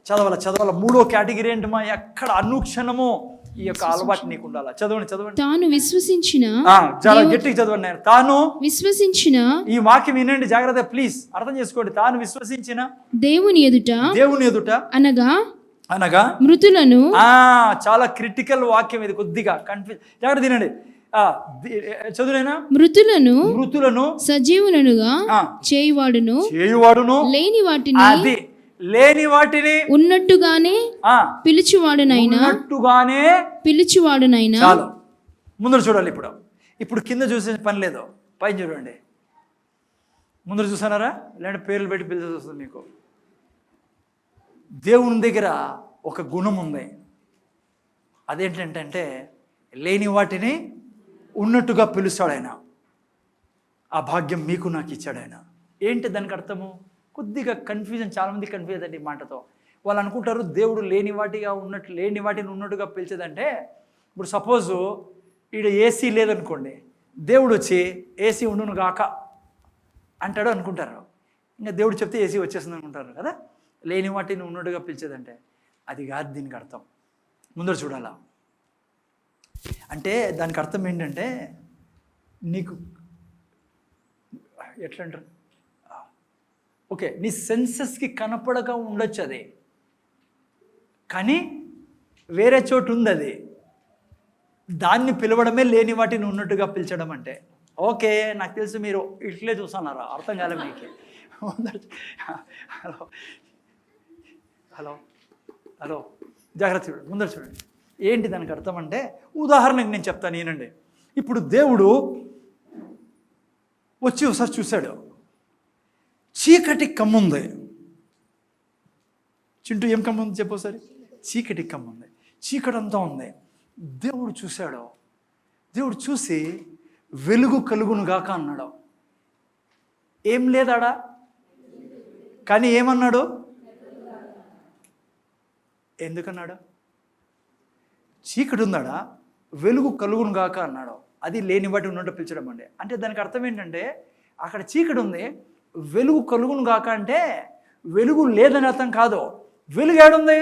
Speaker 1: చదవాల 3వ కేటగిరీ ఏంటమ్మా? ఎక్కడ అనుక్షణము ఈ యొక్క అలవాటు నీకు ఉండాలా. చదవండి.
Speaker 2: తాను విశ్వసించిన,
Speaker 1: చాలా గట్టిగా చదవండి. నేను తాను విశ్వసించిన, ఈ వాక్యం వినండి జాగ్రత్త, ప్లీజ్ అర్థం చేసుకోండి. తాను విశ్వసించిన దేవుని ఎదుట అనగా మృతులను, చాలా క్రిటికల్ వాక్యం ఇది, కొద్దిగా కన్ఫ్యూజ్, జాగ్రత్త తినండి. చదువునైనా మృతులను సజీవులనుగా చేయువాడును లేని వాటిని ఉన్నట్టుగానే పిలిచివాడునైనా. చాలు, ముందర చూడాలి. ఇప్పుడు కింద చూసే పని లేదు, పైన చూడండి. ముందర చూసానారా? లేదంటే పేర్లు పెట్టి పిలిచి వస్తుంది మీకు. దేవుని దగ్గర ఒక గుణం ఉంది, అదేంటంటే లేని వాటిని ఉన్నట్టుగా పిలుస్తాడు ఆయన. ఆ భాగ్యం మీకు నాకు ఇచ్చాడు ఆయన. ఏంటి దానికి అర్థము? కొద్దిగా కన్ఫ్యూజన్, చాలామంది కన్ఫ్యూజ్ అండి ఈ మాటతో. వాళ్ళు అనుకుంటారు దేవుడు లేని వాటిని ఉన్నట్టుగా పిలిచేదంటే, ఇప్పుడు సపోజు ఈడ ఏసీ లేదనుకోండి, దేవుడు వచ్చి ఏసీ ఉండును గాక అంటాడు అనుకుంటారు. ఇంకా దేవుడు చెప్తే ఏసీ వచ్చేస్తుంది అనుకుంటారు కదా. లేని వాటిని ఉన్నట్టుగా పిలిచేదంటే అది కాదు దీనికి అర్థం. ముందర చూడాలా. అంటే దానికి అర్థం ఏంటంటే, నీకు ఎట్లా అంటారు, ఓకే, నీ సెన్సెస్కి కనపడక ఉండొచ్చు అది, కానీ వేరే చోటు ఉంది అది. దాన్ని పిలవడమే లేని వాటిని ఉన్నట్టుగా పిలిచడం అంటే. ఓకే, నాకు తెలుసు మీరు ఇట్లే చూస్తున్నారా, అర్థం కాలే మీకు. హలో జాగ్రత్త చూడండి, ముందర చూడండి. ఏంటి దానికి అర్థం అంటే, ఉదాహరణకు నేను చెప్తాను నేనండి. ఇప్పుడు దేవుడు వచ్చి ఒకసారి చూశాడు, చీకటి కమ్ముంది. చింటూ ఏం కమ్ముంది చెప్పు ఒకసారి? చీకటి కమ్ముంది, చీకటి అంతా ఉంది. దేవుడు చూశాడు, దేవుడు చూసి వెలుగు కలుగును గాక అన్నాడు. ఏం లేదాడా, కానీ ఏమన్నాడు? ఎందుకన్నాడు? చీకటి ఉందాడా, వెలుగు కలుగును గాక అన్నాడు. అది లేని వాటి ఉన్నట్టు పిలిచడం అండి. అంటే దానికి అర్థం ఏంటంటే, అక్కడ చీకటి ఉంది, వెలుగు కలుగును గాక అంటే వెలుగు లేదని అర్థం కాదు. వెలుగు ఏడుంది?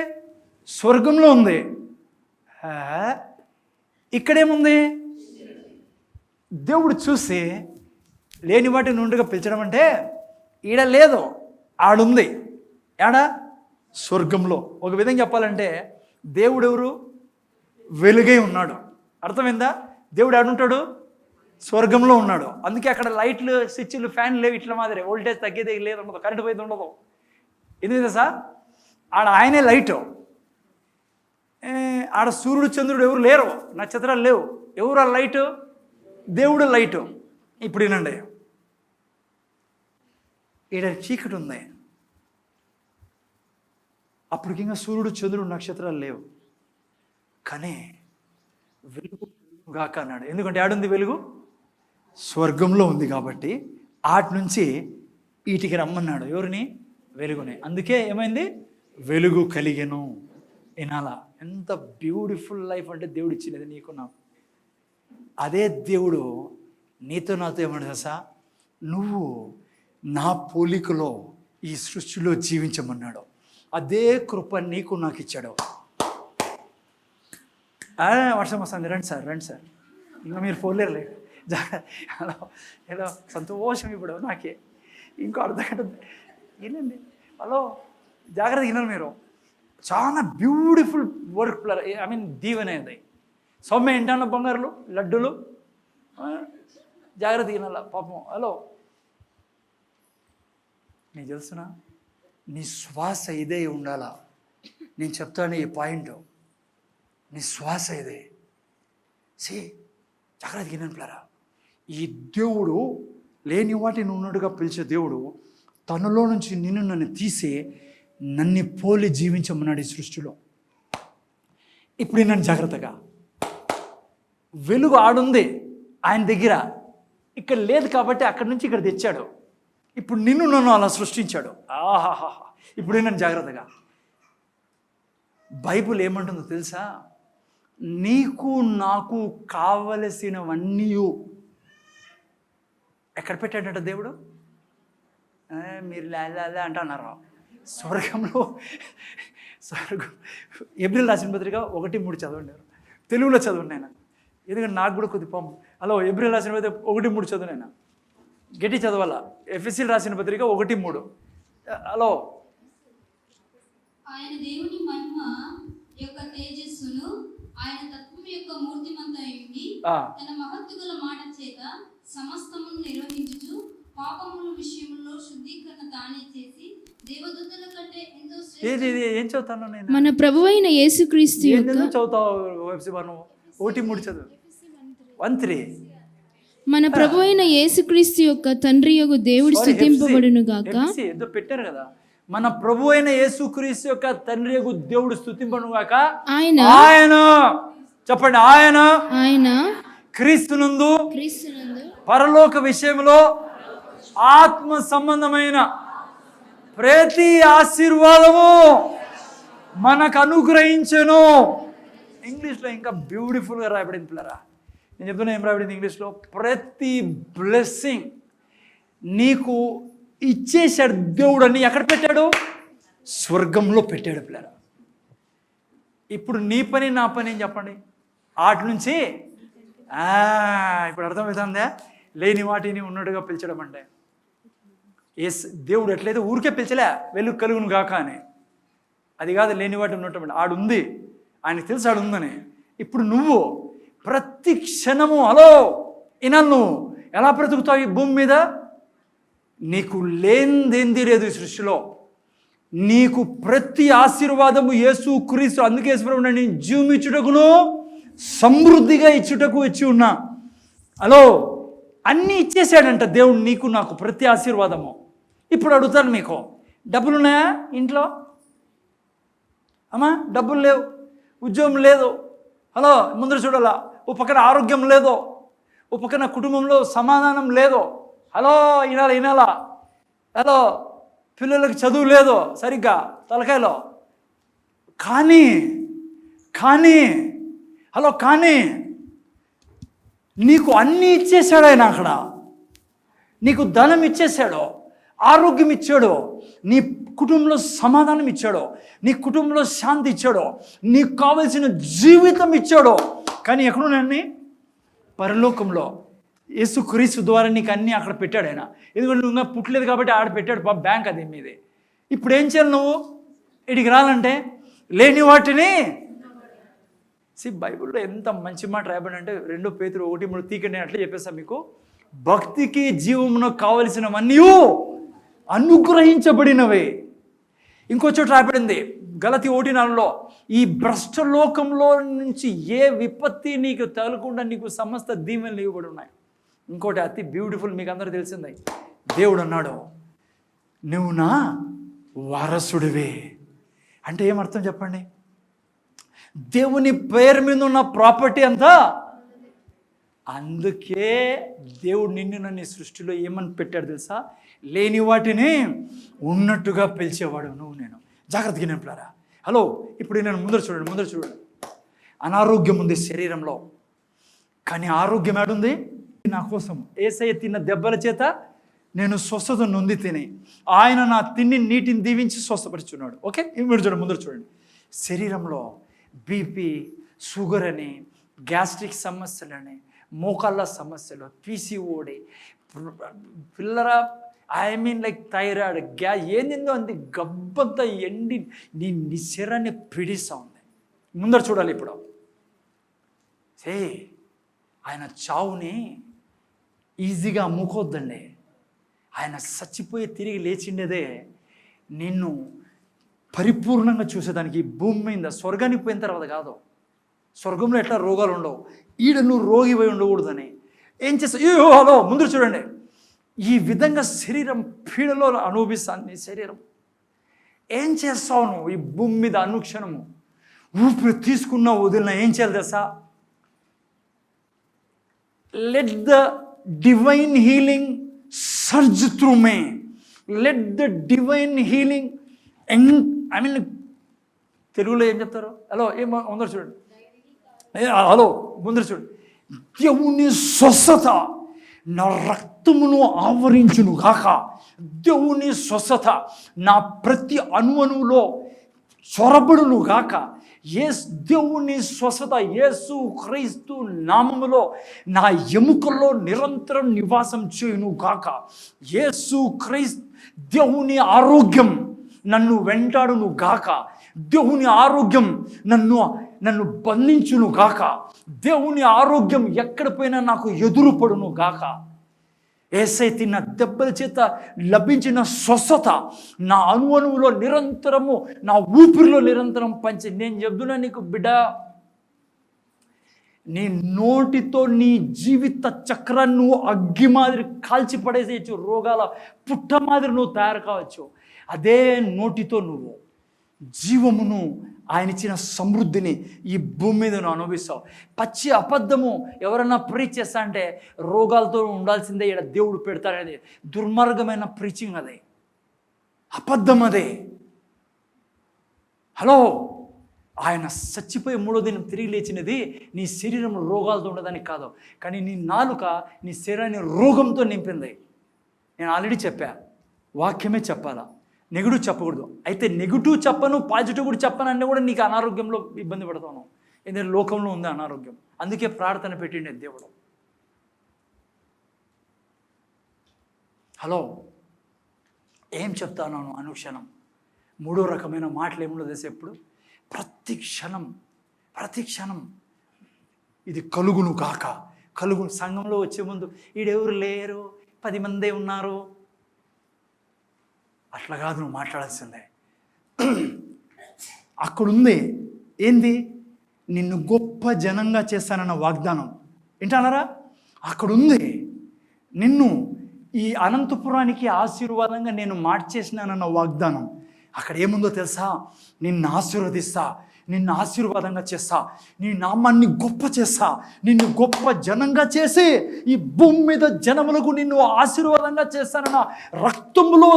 Speaker 1: స్వర్గంలో ఉంది. ఇక్కడేముంది? దేవుడు చూసి లేని వాటిని నుండిగా పిలిచడం అంటే ఈడ లేదు, ఆడుంది. ఏడా? స్వర్గంలో. ఒక విధంగా చెప్పాలంటే దేవుడు ఎవరు? వెలుగై ఉన్నాడు. అర్థమైందా? దేవుడు ఆడుంటాడు, స్వర్గంలో ఉన్నాడు. అందుకే అక్కడ లైట్లు, స్విచ్లు, ఫ్యాన్లు లేవు. ఇట్లా మాదిరి వోల్టేజ్ తగ్గేది లేదు, ఉండదు, కరెంట్ పోయేది ఉండదు. ఎందుకు సార్? ఆడ ఆయనే లైటు, ఆడ సూర్యుడు చంద్రుడు ఎవరు లేరు, నక్షత్రాలు లేవు. ఎవరు ఆ లైటు? దేవుడు లైటు. ఇప్పుడు వినండి, ఈడ చీకటి ఉంది, అప్పటికి ఇంకా సూర్యుడు చంద్రుడు నక్షత్రాలు లేవు. కానీ వెలుగు గాక అన్నాడు. ఎందుకంటే ఆడుంది వెలుగు, స్వర్గంలో ఉంది కాబట్టి ఆటి నుంచి వీటికి రమ్మన్నాడు. ఎవరిని? వెలుగుని. అందుకే ఏమైంది? వెలుగు కలిగెను. వినాలా? ఎంత బ్యూటిఫుల్ లైఫ్ అంటే దేవుడు ఇచ్చినది నీకు నాకు. అదే దేవుడు నీతో నాతో ఏమన్నా తెలుసా? నువ్వు నా పోలికలో ఈ సృష్టిలో జీవించమన్నాడు. అదే కృప నీకు నాకు ఇచ్చాడు. వర్షం వస్తుంది, రండి సార్, రండి సార్, ఇంకా మీరు పోలేరులే. హలో ఏదో సంతోషం ఇప్పుడు నాకే. ఇంకో అర్ధగంట వినండి. హలో జాగ్రత్తగా వినాలి మీరు. చాలా బ్యూటిఫుల్ వర్క్ ప్లర్, ఐ మీన్ దీవెనేది. సౌమ్య ఏంటన్న బంగారులు లడ్డూలు, జాగ్రత్త వినాల పాపం. హలో నీకు తెలుసునా, నీ శ్వాస ఇదే ఉండాలా. నేను చెప్తాను ఈ పాయింట్, నీ శ్వాస ఇదే. జాగ్రత్త వినండి ప్లరా. ఈ దేవుడు లేని వాటిని ఉన్నట్టుగా పిలిచే దేవుడు తనలో నుంచి నన్ను తీసి నన్ను పోలి జీవించమన్నాడు ఈ సృష్టిలో. ఇప్పుడు నన్ను జాగ్రత్తగా, వెలుగు ఆడుంది ఆయన దగ్గర, ఇక్కడ లేదు కాబట్టి అక్కడి నుంచి ఇక్కడ తెచ్చాడు. ఇప్పుడు నన్ను అలా సృష్టించాడు. ఆహాహా. ఇప్పుడు నన్ను జాగ్రత్తగా, బైబుల్ ఏమంటుందో తెలుసా? నీకు నాకు కావలసినవన్నీ ఎక్కడ పెట్టాడంట దేవుడు? మీరు లాలా అంటున్నారు. స్వర్గంలో. ఏప్రిల్ రాసిన పత్రిక 1:3 చదవండి, తెలుగులో చదవండి ఆయన, ఎందుకంటే నాకు కూడా కొద్ది పంపు. హలో ఏప్రిల్ రాసిన పత్రిక 1:3 చదవండి ఆయన, గట్టి చదవాలా. ఎఫ్ఎస్సీలు రాసిన పత్రిక 1:3. హలో,
Speaker 3: ఆయన దేవుని మహిమ యొక్క తేజస్సును, ఆయన తత్వం యొక్క మూర్తిమంతయుండి తన మహత్తుగల మాట చేత సమస్తమును నిర్వహించుచు పాపముల విషయంలో శుద్ధీకరణ తానే చేసి దేవదూతల కంటే ఎంతో
Speaker 1: ఏం చదువుతాను నేను?
Speaker 2: మన ప్రభువైన యేసుక్రీస్తు
Speaker 1: చదువుతావు. 1:3 చదువు. 1:3.
Speaker 2: మన ప్రభువైన యేసుక్రీస్తు యొక్క తండ్రి యొక్క దేవుడు స్తుతింపబడును గాక.
Speaker 1: ఏదో పెట్టారు కదా, మన ప్రభు అయిన యేసుక్రీస్తు యొక్క తండ్రి యొక్క దేవుడు స్తుతింపబడును గాక. ఆయన చెప్పండి, ఆయన క్రీస్తునందు పరలోక విషయంలో ఆత్మ సంబంధమైన ప్రతి ఆశీర్వాదము మనకు అనుగ్రహించెను. ఇంగ్లీష్లో ఇంకా బ్యూటిఫుల్గా రాయబడింది పిల్లరా. నేను చెప్తున్నా ఏం రాయబడింది ఇంగ్లీష్లో? ప్రతి బ్లెస్సింగ్ నీకు ఇచ్చేసాడు దేవుడు. అని ఎక్కడ పెట్టాడు? స్వర్గంలో పెట్టాడు పిల్లరా. ఇప్పుడు నీ పని నా పని ఏం చెప్పండి? ఆటి నుంచి ఇప్పుడు అర్థమవుతుందా? లేని వాటిని ఉన్నట్టుగా పిలిచడం అంటే. దేవుడు ఎట్లయితే ఊరికే పిలిచలే వెలుగు కలుగును గాక అని, అది కాదు లేని వాటి ఉన్నట్టు ఆడుంది, ఆయనకు తెలుసు ఆడుందని. ఇప్పుడు నువ్వు ప్రతి క్షణము హలో ఇనాలు నువ్వు ఎలా బ్రతుకుతావు ఈ భూమి మీద? నీకు లేనిదేంది లేదు ఈ సృష్టిలో. నీకు ప్రతి ఆశీర్వాదము యేసు క్రీస్తు, అందుకే యేసుప్రభువు నేను జీవమిచ్చుటకును సమృద్ధిగా ఇచ్చుటకు ఇచ్చి ఉన్నా. హలో అన్నీ ఇచ్చేసాడంట దేవుడు నీకు నాకు, ప్రతి ఆశీర్వాదము. ఇప్పుడు అడుగుతాను మీకు, డబ్బులు ఉన్నాయా ఇంట్లో? అమ్మా డబ్బులు లేవు, ఉద్యోగం లేదు. హలో ముందర చూడాలా. ఓ పక్కన ఆరోగ్యం లేదో, ఓ పక్కన కుటుంబంలో సమాధానం లేదో. హలో వినాలా. హలో పిల్లలకు చదువు లేదో సరిగ్గా తలకాయలో. కానీ హలో కానీ నీకు అన్నీ ఇచ్చేసాడు ఆయన. అక్కడ నీకు ధనం ఇచ్చేసాడు, ఆరోగ్యం ఇచ్చాడు, నీ కుటుంబంలో సమాధానం ఇచ్చాడు, నీ కుటుంబంలో శాంతి ఇచ్చాడు, నీకు కావలసిన జీవితం ఇచ్చాడు. కానీ ఎక్కడున్నాయన్నీ? పరలోకంలో యేసుక్రీస్తు ద్వారా నీకు అన్నీ అక్కడ పెట్టాడు ఆయన. ఎందుకంటే నువ్వు ఇంకా పుట్టలేదు కాబట్టి ఆడ పెట్టాడు బ్యాంక్ అది మీదే. ఇప్పుడు ఏం చేయాలి నువ్వు? ఇడికి రాలంటే లేని వాటిని బైబిల్లో ఎంత మంచి మాట రాయబడి అంటే 2 పేతురు 1:3 తీకండి అట్లా చెప్పేస్తా మీకు. భక్తికి జీవమునకు కావలసినవన్నీ అనుగ్రహించబడినవే. ఇంకో చోట రాయబడింది గలతీ 1:4 ఈ భ్రష్ట లోకంలో నుంచి ఏ విపత్తి నీకు తగలకుండా నీకు సమస్త దీవెనలు ఇవ్వబడి ఉన్నాయి. ఇంకోటి అతి బ్యూటిఫుల్, మీకు అందరూ తెలిసిందే. దేవుడు అన్నాడు, నువ్వు నా వారసుడివే. అంటే ఏమర్థం చెప్పండి? దేవుని పేరు మీద ఉన్న ప్రాపర్టీ అంతా. అందుకే దేవుడు నిన్ను నన్ను ఈ సృష్టిలో ఏమని పెట్టాడు తెలుసా? లేని వాటిని ఉన్నట్టుగా పిలిచేవాడు నువ్వు నేను. జాగ్రత్తగా నింపులారా. హలో, ఇప్పుడు నేను ముందర చూడండి. అనారోగ్యం ఉంది శరీరంలో, కానీ ఆరోగ్యం ఏడుంది? నా కోసం యేసయ్య తిన్న దెబ్బల చేత నేను స్వస్థత నొంది తిని, ఆయన నా తిని నీటిని దీవించి స్వస్థపరుచున్నాడు. ఓకే, మీరు ముందర చూడండి. శరీరంలో బీపీ, షుగర్ అని, గ్యాస్ట్రిక్ సమస్యలని, మోకాళ్ళ సమస్యలు, పీసీఓడి, పిల్లరా లైక్ థైరాయిడ్, ఏందిందో అంది గబ్బంతా ఎండి నీ శరీరాన్ని పీడిస్తూ ఉంది. ముందర చూడాలి. ఇప్పుడు ఆయన చావుని ఈజీగా అమ్ముకోవద్దండి. ఆయన చచ్చిపోయి తిరిగి లేచిండేదే నిన్ను పరిపూర్ణంగా చూసేదానికి. ఈ భూమి మీద స్వర్గానికి పోయిన తర్వాత కాదు. స్వర్గంలో ఎట్లా రోగాలు ఉండవు, ఈడ నువ్వు రోగిపోయి ఉండకూడదని ఏం చేస్తావు? హలో, ముందు చూడండి. ఈ విధంగా శరీరం పీడలో అనుభవిస్తాను. నీ శరీరం ఏం చేస్తావు నువ్వు ఈ భూమి మీద? అనుక్షణము ఊపిరి తీసుకున్నా వదిలినా ఏం చేయాలి తెలుసా? Let the divine healing surge through May. Let the divine healing తెలుగులో ఏం చెప్తారు? హలో, ఏం ముందర చూడండి. హలో, ముందర చూడండి. దేవుని స్వస్థత నా రక్తమును ఆవరించును గాక. దేవుని స్వస్థత నా ప్రతి అణువులో చొరబడును గాక. దేవుని స్వస్థత యేసు క్రీస్తు నామములో నా ఎముకల్లో నిరంతరం నివాసం చేయును గాక. యేసు క్రీస్తు దేవుని ఆరోగ్యం నన్ను వెంటాడును గాక. దేవుని ఆరోగ్యం నన్ను బంధించును గాక. దేవుని ఆరోగ్యం ఎక్కడ పోయినా నాకు ఎదురుపడును గాక. యేసయ్య తిన్న దెబ్బల చేత లభించిన స్వస్థత నా అణువులో నిరంతరము, నా ఊపిరిలో నిరంతరం పంచి. నేను చెప్తున్నా నీకు బిడ్డ, నీ నోటితో నీ జీవిత చక్రాన్ని నువ్వు అగ్గి మాదిరి కాల్చి పడేసేయచ్చు. రోగాల పుట్ట మాదిరి నువ్వు తయారు కావచ్చు. అదే నోటితో నువ్వు జీవమును, ఆయన ఇచ్చిన సమృద్ధిని ఈ భూమి మీద నువ్వు అనుభవిస్తావు. పచ్చి అబద్ధము ఎవరన్నా ప్రీచ్ చేస్తా అంటే రోగాలతో ఉండాల్సిందే ఇక్కడ దేవుడు పెడతాడనేది దుర్మార్గమైన ప్రీచింగ్. అదే అబద్ధం. అదే హలో, ఆయన చచ్చిపోయి 3వ దినం తిరిగి లేచినది నీ శరీరంలో రోగాలతో ఉండడానికి కాదు, కానీ నీ నాలుక నీ శరీరాన్ని రోగంతో నింపింది. నేను ఆల్రెడీ చెప్పా, వాక్యమే చెప్పాలా, నెగిటివ్ చెప్పకూడదు. అయితే నెగిటివ్ చెప్పను, పాజిటివ్ కూడా చెప్పనంటే కూడా నీకు అనారోగ్యంలో ఇబ్బంది పడతాను. ఎందుకంటే లోకంలో ఉంది అనారోగ్యం. అందుకే ప్రార్థన పెట్టిండే దేవుడు. హలో, ఏం చెప్తాను అనుక్షణం? 3వ రకమైన మాటలు ఏముండో తెలిసి ఎప్పుడు ప్రతి క్షణం ఇది కలుగును కాక. కలుగును. సంఘంలో వచ్చే ముందు ఈడెవరు లేరు, 10 మందే ఉన్నారు, అట్లా కాదు నువ్వు మాట్లాడాల్సిందే. అక్కడుంది ఏంది? నిన్ను గొప్ప జనంగా చేస్తానన్న వాగ్దానం. వింటానరా? అక్కడుంది నిన్ను ఈ అనంతపురానికి ఆశీర్వాదంగా నేను మార్చేసినానన్న వాగ్దానం. అక్కడ ఏముందో తెలుసా? నిన్ను ఆశీర్వదిస్తా, నిన్ను ఆశీర్వాదంగా చేస్తా, నీ నామాన్ని గొప్ప చేస్తా, నిన్ను గొప్ప జనంగా చేసి ఈ భూమి మీద జనములకు నిన్ను ఆశీర్వాదంగా చేస్తానన్న రక్తములో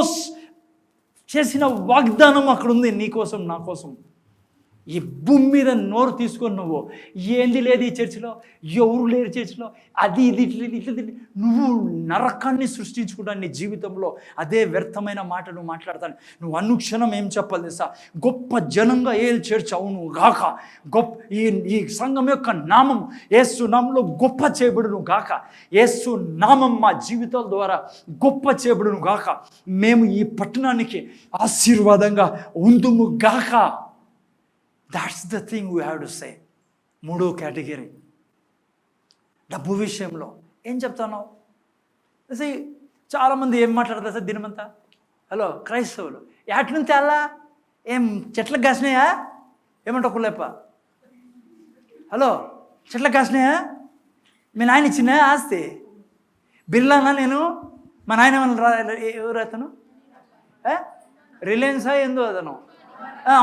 Speaker 1: చేసిన వాగ్దానం అక్కడ ఉంది నీకోసం, నా కోసం. ఈ భూమి మీద నోరు తీసుకొని నువ్వు ఏంది లేదు ఈ చర్చిలో, ఎవరు లేరు చర్చిలో, అది ఇది ఇట్లా నువ్వు నరకాన్ని సృష్టించుకుంటాను నీ జీవితంలో. అదే వ్యర్థమైన మాట నువ్వు మాట్లాడతాను. నువ్వు అనుక్షణం ఏం చెప్పాలి తెలుసా? గొప్ప జనంగా ఏ చర్చ్ అవును గాక. గొప్ప ఈ సంఘం యొక్క నామం యేసు నామంలో గొప్ప చేయబడును గాక. యేసు నామం మా జీవితాల ద్వారా గొప్ప చేయబడును గాక. మేము ఈ పట్టణానికి ఆశీర్వాదంగా ఉందుము గాక. That's the thing we have to say. 3వ కేటగిరీ, డబ్బు విషయంలో ఏం చెప్తాను? చాలామంది ఏం మాట్లాడతారు సార్ దినమంతా? హలో, క్రైస్తవులు ఎట్నుంచి తేలా, ఏం చెట్లకు కాసినాయా? ఏమంటావు కుళ్ళప్ప? హలో, చెట్లకు కాసినాయా? మీ నాయన ఇచ్చిన ఆస్తి బిర్లానా? నేను మా నాయన ఎవరు అతను? రిలయన్సా ఏందో అతను.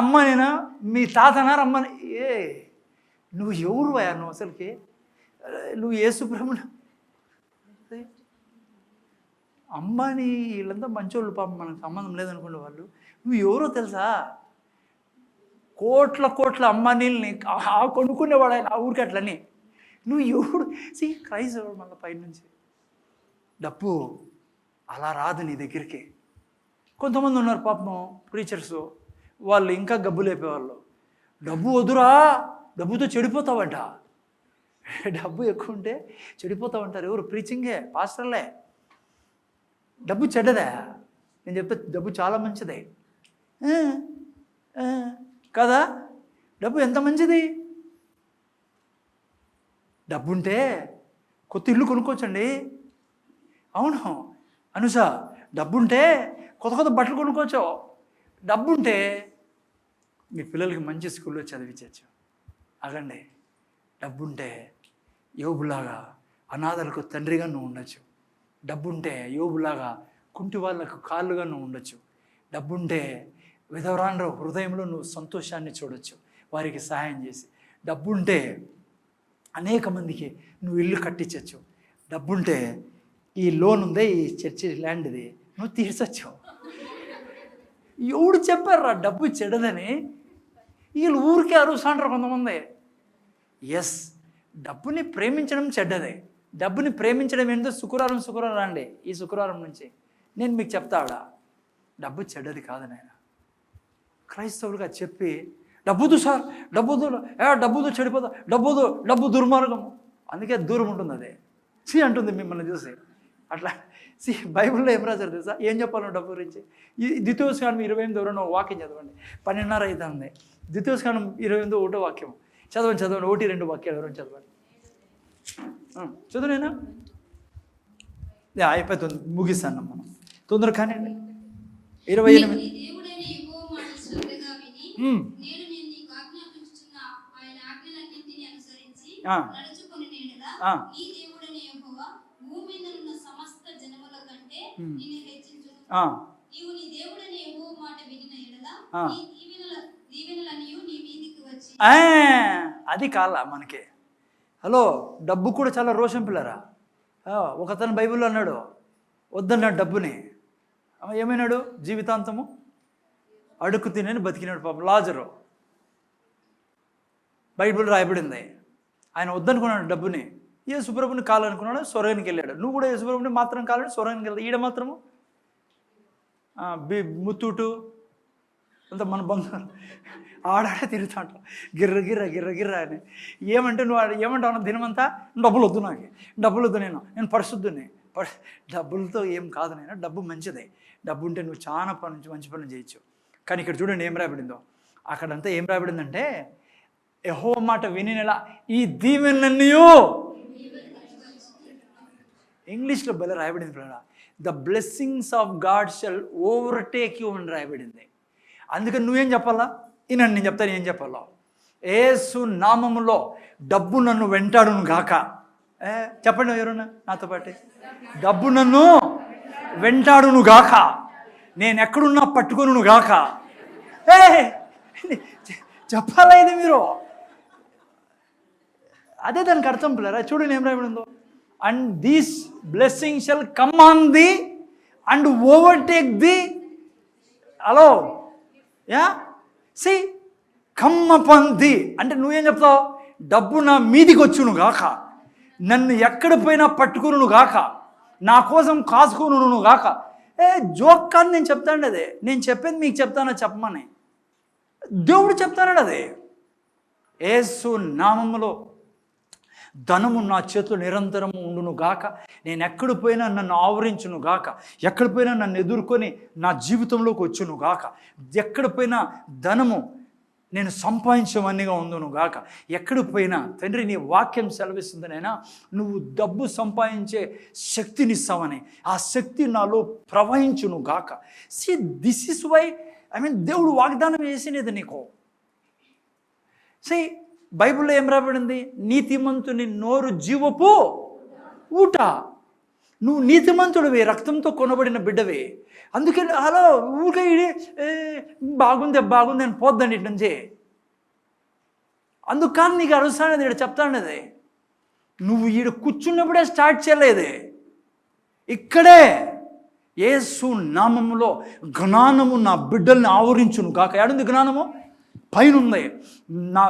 Speaker 1: అమ్మ నేను మీ తాతనా రమ్మని. నువ్వు ఎవరు అయ్యా? నువ్వు అసలుకి నువ్వు యేసుప్రభుని అమ్మాని వీళ్ళంతా మంచోళ్ళు, పాపం మనకు సంబంధం లేదనుకునే వాళ్ళు. నువ్వు ఎవరో తెలుసా? కోట్ల అమ్మానీల్ని కొనుక్కునేవాడు ఆయన ఆ ఊరికి అట్లని. నువ్వు ఎవడు? క్రైస్తవుడు మళ్ళీ పైనుంచి డబ్బు అలా రాదు నీ దగ్గరికి. కొంతమంది ఉన్నారు పాపం ప్రీచర్స్, వాళ్ళు ఇంకా గబ్బు లేపేవాళ్ళు. డబ్బు వద్దురా, డబ్బుతో చెడిపోతావంట. డబ్బు ఎక్కువ ఉంటే చెడిపోతావంటారు. ఎవరు? ప్రీచింగే, పాస్టర్లే. డబ్బు చెడ్డదే. నేను చెప్తే డబ్బు చాలా మంచిదే కదా. డబ్బు ఎంత మంచిది. డబ్బు ఉంటే కొత్త ఇల్లు కొనుక్కోవచ్చండి. అవును అనుష, డబ్బుంటే కొత్త బట్టలు కొనుక్కోవచ్చు. డబ్బుంటే మీ పిల్లలకి మంచి స్కూల్లో చదివించవచ్చు. అగండి, డబ్బుంటే యోబులాగా అనాథలకు తండ్రిగా నువ్వు ఉండొచ్చు. డబ్బుంటే యోబులాగా కుంటి వాళ్ళకు కాళ్ళుగా నువ్వు ఉండొచ్చు. డబ్బుంటే విధవరాండ్ర హృదయంలో నువ్వు సంతోషాన్ని చూడొచ్చు, వారికి సహాయం చేసి. డబ్బుంటే అనేక మందికి నువ్వు ఇల్లు కట్టించవచ్చు. డబ్బుంటే ఈ లోన్ ఉందే, ఈ చర్చి ల్యాండ్ది, నువ్వు తీర్చచ్చు. ఎవడు చెప్పారా డబ్బు చెడదని? వీళ్ళు ఊరికే అరుస్తాంటారు కొంతమంది. ఎస్, డబ్బుని ప్రేమించడం చెడ్డదే. డబ్బుని ప్రేమించడం ఏంటో శుక్రవారం అండి. ఈ శుక్రవారం నుంచి నేను మీకు చెప్తాడా, డబ్బు చెడ్డది కాదు నాయన. క్రైస్తవులుగా చెప్పి డబ్బుదు సార్, డబ్బుతో చెడిపోతా, డబ్బు దుర్మార్గము, అందుకే దూరం ఉంటుంది. అదే అంటుంది మిమ్మల్ని చూసి అట్లా. బైబిల్లో ఏం రాశారు తెలుసా? ఏం చెప్పాలి డబ్బు గురించి? ఈ ద్వితీయోపదేశకాండం 28 వాక్యం చదవండి. 12:30 అవుతుంది. ద్వితీయోపదేశకాండం 28 వాక్యం చదవండి. 1-2 వాక్యాలు ఎవరైనా చదవండి. చదువునేనా? అయిపోతుంది, ముగిస్తాను మనం తొందరగా. కానీ 28 అది కాలా మనకి. హలో, డబ్బు కూడా చాలా రోషం పిల్లరా. ఒకతను బైబిల్లో అన్నాడు, వద్దన్నాడు డబ్బుని. ఏమైనాడు? జీవితాంతము అడుక్కు తినని బతికినాడు పాపం లాజరు. బైబిల్ రాయబడింది. ఆయన వద్దనుకున్నాడు డబ్బుని. యేసుప్రభుని కావాలనుకున్నాడు, స్వర్గానికి వెళ్ళాడు. నువ్వు కూడా యేసుప్రభుని మాత్రం కావాలని స్వర్గానికి వెళ్తావు. ఈడ మాత్రము ముత్తూటు అంత మన బంగారు ఆడాడే తిరుగుతా ఉంటావు, గిర్ర అని. ఏమంటే నువ్వు ఏమంటావు దినమంతా? డబ్బులు వద్దు, డబ్బులు వద్దు, నేను పరిశుద్ధుని. డబ్బులతో ఏం కాదు నాయన, డబ్బు మంచిదే. డబ్బు ఉంటే నువ్వు చాలా మంచి పనులు చేయొచ్చు. కానీ ఇక్కడ చూడండి ఏం రాయబడిందో. అక్కడంతా ఏం రాయబడిందంటే, యెహోవా మాట వినేలా ఈ దీవెనలన్నీ, ఇంగ్లీష్లో భలే రాయబడింది పిల్లల, the blessings of God shall overtake you అని రాయబడింది. అందుకని నువ్వేం చెప్పాలా? ఈయన నేను చెప్తాను ఏం చెప్పాలో. యేసు నామములో డబ్బు నన్ను వెంటాడును గాక. చెప్పండి ఎవరున్నా నాతో పాటు. డబ్బు నన్ను వెంటాడును గాక, నేను ఎక్కడున్నా పట్టుకొను గాక. చెప్పాలా ఇది మీరు? అదే దానికి అర్థం పిల్లరా. చూడండి ఏం రాయబడిందో. And these blessing shall come on the and overtake the. Hello, come upon the అంటే నువ్వేం చెప్తావు? డబ్బు నా మీదికి వచ్చును గాక, నన్ను ఎక్కడ పోయినా పట్టుకును గాక, నా కోసం కాసుకును గాక. జోక్ కాదు నేను చెప్తాను. అదే నేను చెప్పేది మీకు చెప్తానా చెప్పమని దేవుడు చెప్తాడు. అదే యేసు నామములో ధనము నా చేతిలో నిరంతరము ఉండును గాక, నేను ఎక్కడ పోయినా నన్ను ఆవరించును గాక, ఎక్కడ పోయినా నన్ను ఎదుర్కొని నా జీవితంలోకి వచ్చును గాక, ఎక్కడ పోయినా ధనము నేను సంపాదించమనిగా ఉందును గాక. ఎక్కడ పోయినా తండ్రి నీ వాక్యం సెలవిస్తుంది నైనా, నువ్వు డబ్బు సంపాదించే శక్తినిస్తావని, ఆ శక్తి నాలో ప్రవహించును గాక. దిస్ ఇస్ వై దేవుడు వాగ్దానం చేసినది నీకు. బైబిల్లో ఏం రాబడింది? నీతిమంతుని నోరు జీవపు ఊట. నువ్వు నీతిమంతుడివి, రక్తంతో కొనబడిన బిడ్డవి. అందుకే అలా ఊరికే బాగుంది అని పోద్దండి ఇటు నుంచి. అందుకు కానీ నీకు అరుస్తానది, ఇక్కడ చెప్తానది. నువ్వు ఈడ కూర్చున్నప్పుడే స్టార్ట్ చేయలేదు, ఇక్కడే యేసు నామములో జ్ఞానము నా బిడ్డల్ని ఆవరించును గాక. ఏడుంది జ్ఞానము? పైన ఉంది. నా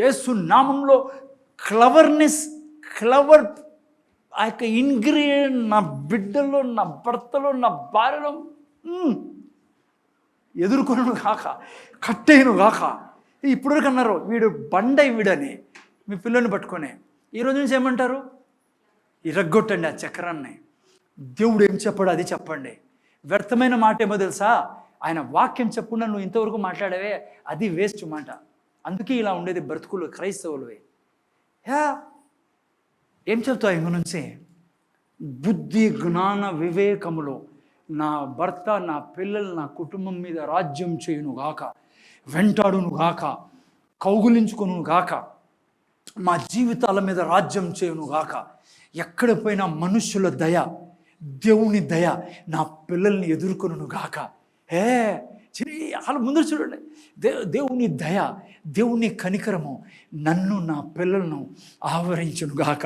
Speaker 1: యేసు నామంలో క్లవర్ ఆ యొక్క ఇంగ్రీడియంట్ నా బిడ్డలో, నా భర్తలో, నా భార్యలో ఎదుర్కొను గాక, కట్టేయను గాక. ఇప్పటివరకు అన్నారు వీడు బండై వీడని, మీ పిల్లల్ని పట్టుకొని. ఈరోజు నుంచి ఏమంటారు? ఇరగ్గొట్టండి ఆ చక్రాన్ని. దేవుడు ఏం చెప్పాడు అది చెప్పండి. వ్యర్థమైన మాట ఏమో తెలుసా? ఆయన వాక్యం చెప్పకుండా నువ్వు ఇంతవరకు మాట్లాడవే, అది వేస్ట్ మాట. అందుకే ఇలా ఉండేది బ్రతుకులు క్రైస్తవులవి. ఏం చెప్తావు ఇంక నుంచి? బుద్ధి జ్ఞాన వివేకములో నా భర్త, నా పిల్లలు, నా కుటుంబం మీద రాజ్యం చేయును గాక, వెంటాడును గాక, కౌగులించుకొను గాక, మా జీవితాల మీద రాజ్యం చేయును గాక. ఎక్కడ పోయినా మనుషుల దయ, దేవుని దయ నా పిల్లల్ని ఎదుర్కొను గాక. అలా ముందు చూడండి, దేవుని దయ, దేవుని కనికరము నన్ను, నా పిల్లలను ఆవరించును గాక.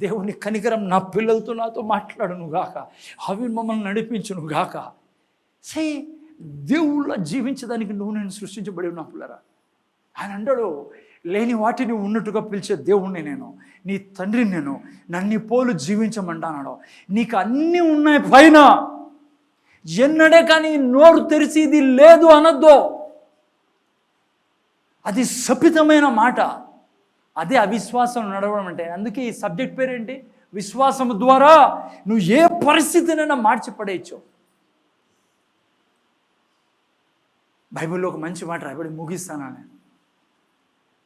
Speaker 1: దేవుని కనికరం నా పిల్లలతో నాతో మాట్లాడును గాక, అవి మమ్మల్ని నడిపించును గాక. దేవుళ్ళ జీవించడానికి నువ్వు నేను సృష్టించబడి ఉన్నా పిల్లరా. ఆయన అంటాడు, లేని వాటిని ఉన్నట్టుగా పిలిచే దేవుణ్ణి నేను, నీ తండ్రిని నేను, నన్ను పోలు జీవించమంటానాడు. నీకు అన్నీ ఉన్నాయి పైన, ఎన్నడే కానీ నోరు తెరిచి ఇది లేదు అనొద్దు. అది శపితమైన మాట. అదే అవిశ్వాసం నడవడం అంటే. అందుకే ఈ సబ్జెక్ట్ పేరేంటి? విశ్వాసం ద్వారా నువ్వు ఏ పరిస్థితినైనా మార్చి పడేయచ్చు. బైబిల్లో ఒక మంచి మాట రాయబడి ముగిస్తాను నేను.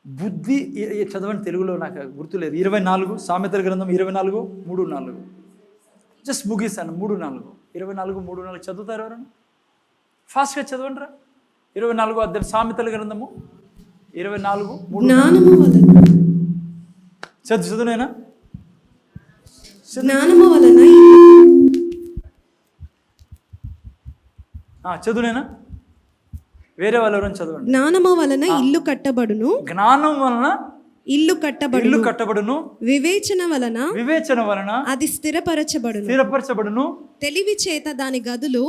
Speaker 1: బుద్ధి చదవండి, తెలుగులో నాకు గుర్తులేదు. 24 సామెతల గ్రంథం 24:3-4. జస్ట్ ముగిస్తాను. 3-4 24:3-4 చదువుతారు ఎవరన్నా? ఫాస్ట్గా చదవండి రా. 24 అధ్యాయం సామెతల గ్రంథము 24:3. చదువునేనా?
Speaker 4: జ్ఞానము వలన
Speaker 1: చదువునేనా? వేరే వాళ్ళు ఎవరైనా చదవండి.
Speaker 4: జ్ఞానము వలన ఇల్లు కట్టబడును,
Speaker 1: జ్ఞానం వలన
Speaker 4: ఇల్లు కట్టబడును, వివేచన వలన అది స్థిరపరచబడును, తెలివి చేత దాని గదులు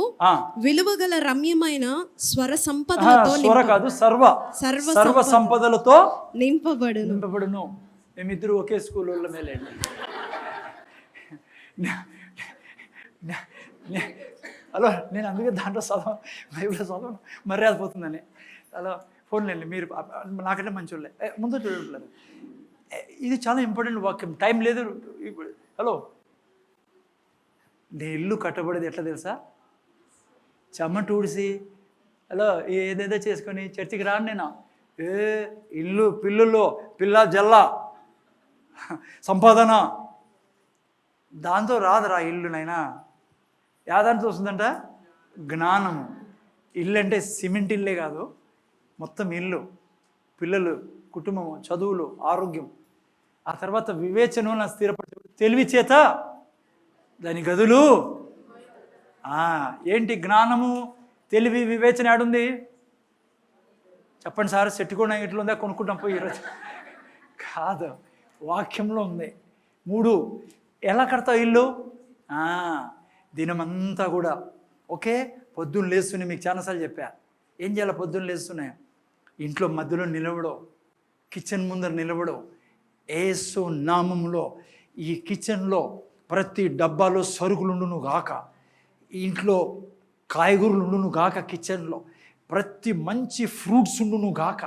Speaker 4: విలువగల రమ్యమైన స్వర సంపదలతో
Speaker 1: సర్వ సంపదలతో
Speaker 4: నింపబడును.
Speaker 1: మేమిద్దరు ఒకే స్కూల్ వాళ్ళ మేలే. హలో, నేను అందుకే దాంట్లో బైబిల్ చదవను, మర్యాద పోతుందని. హలో, ఫోన్లేండి, మీరు నాకంటే మంచి వాళ్ళే. ముందు చూడండి, ఇది చాలా ఇంపార్టెంట్ వాక్యం. టైం లేదు ఇప్పుడు. హలో, నీ ఇల్లు కట్టబడేది ఎట్లా తెలుసా? చెమట ఊడిసి, హలో ఏదేదో చేసుకొని చర్చికి రాను నేను. ఇల్లు పిల్లుల్లో పిల్ల జల్ల సంపాదన దాంతో రాదురా ఇల్లునైనా. యాదాంతో వస్తుందంట? జ్ఞానము. ఇల్లు అంటే సిమెంట్ ఇల్లే కాదు, మొత్తం ఇల్లు, పిల్లలు, కుటుంబము, చదువులు, ఆరోగ్యం. ఆ తర్వాత వివేచన స్థిరపరచ, తెలివి చేత దాని గదులు. ఏంటి జ్ఞానము, తెలివి, వివేచన ఆడుంది? చెప్పండి సార్, సెట్టుకోవడం ఇట్లా ఉందా? కొనుక్కుంటాం పోయి ఈరోజు. కాదు, వాక్యంలో ఉంది. 3 ఎలా కడతావు ఇల్లు? దినమంతా కూడా ఓకే. పొద్దున్న లేస్తున్నాయి, మీకు చాలాసార్లు చెప్పా. ఏం చేయాలి? పొద్దున్న లేస్తున్నాయి, ఇంట్లో మధ్యలో నిలవడం, కిచెన్ ముందర నిలవడం. యేసు నామంలో ఈ కిచెన్లో ప్రతి డబ్బాలో సరుకులుండును గాక, ఇంట్లో కాయగూరలు ఉండును గాక, కిచెన్లో ప్రతి మంచి ఫ్రూట్స్ ఉండును గాక,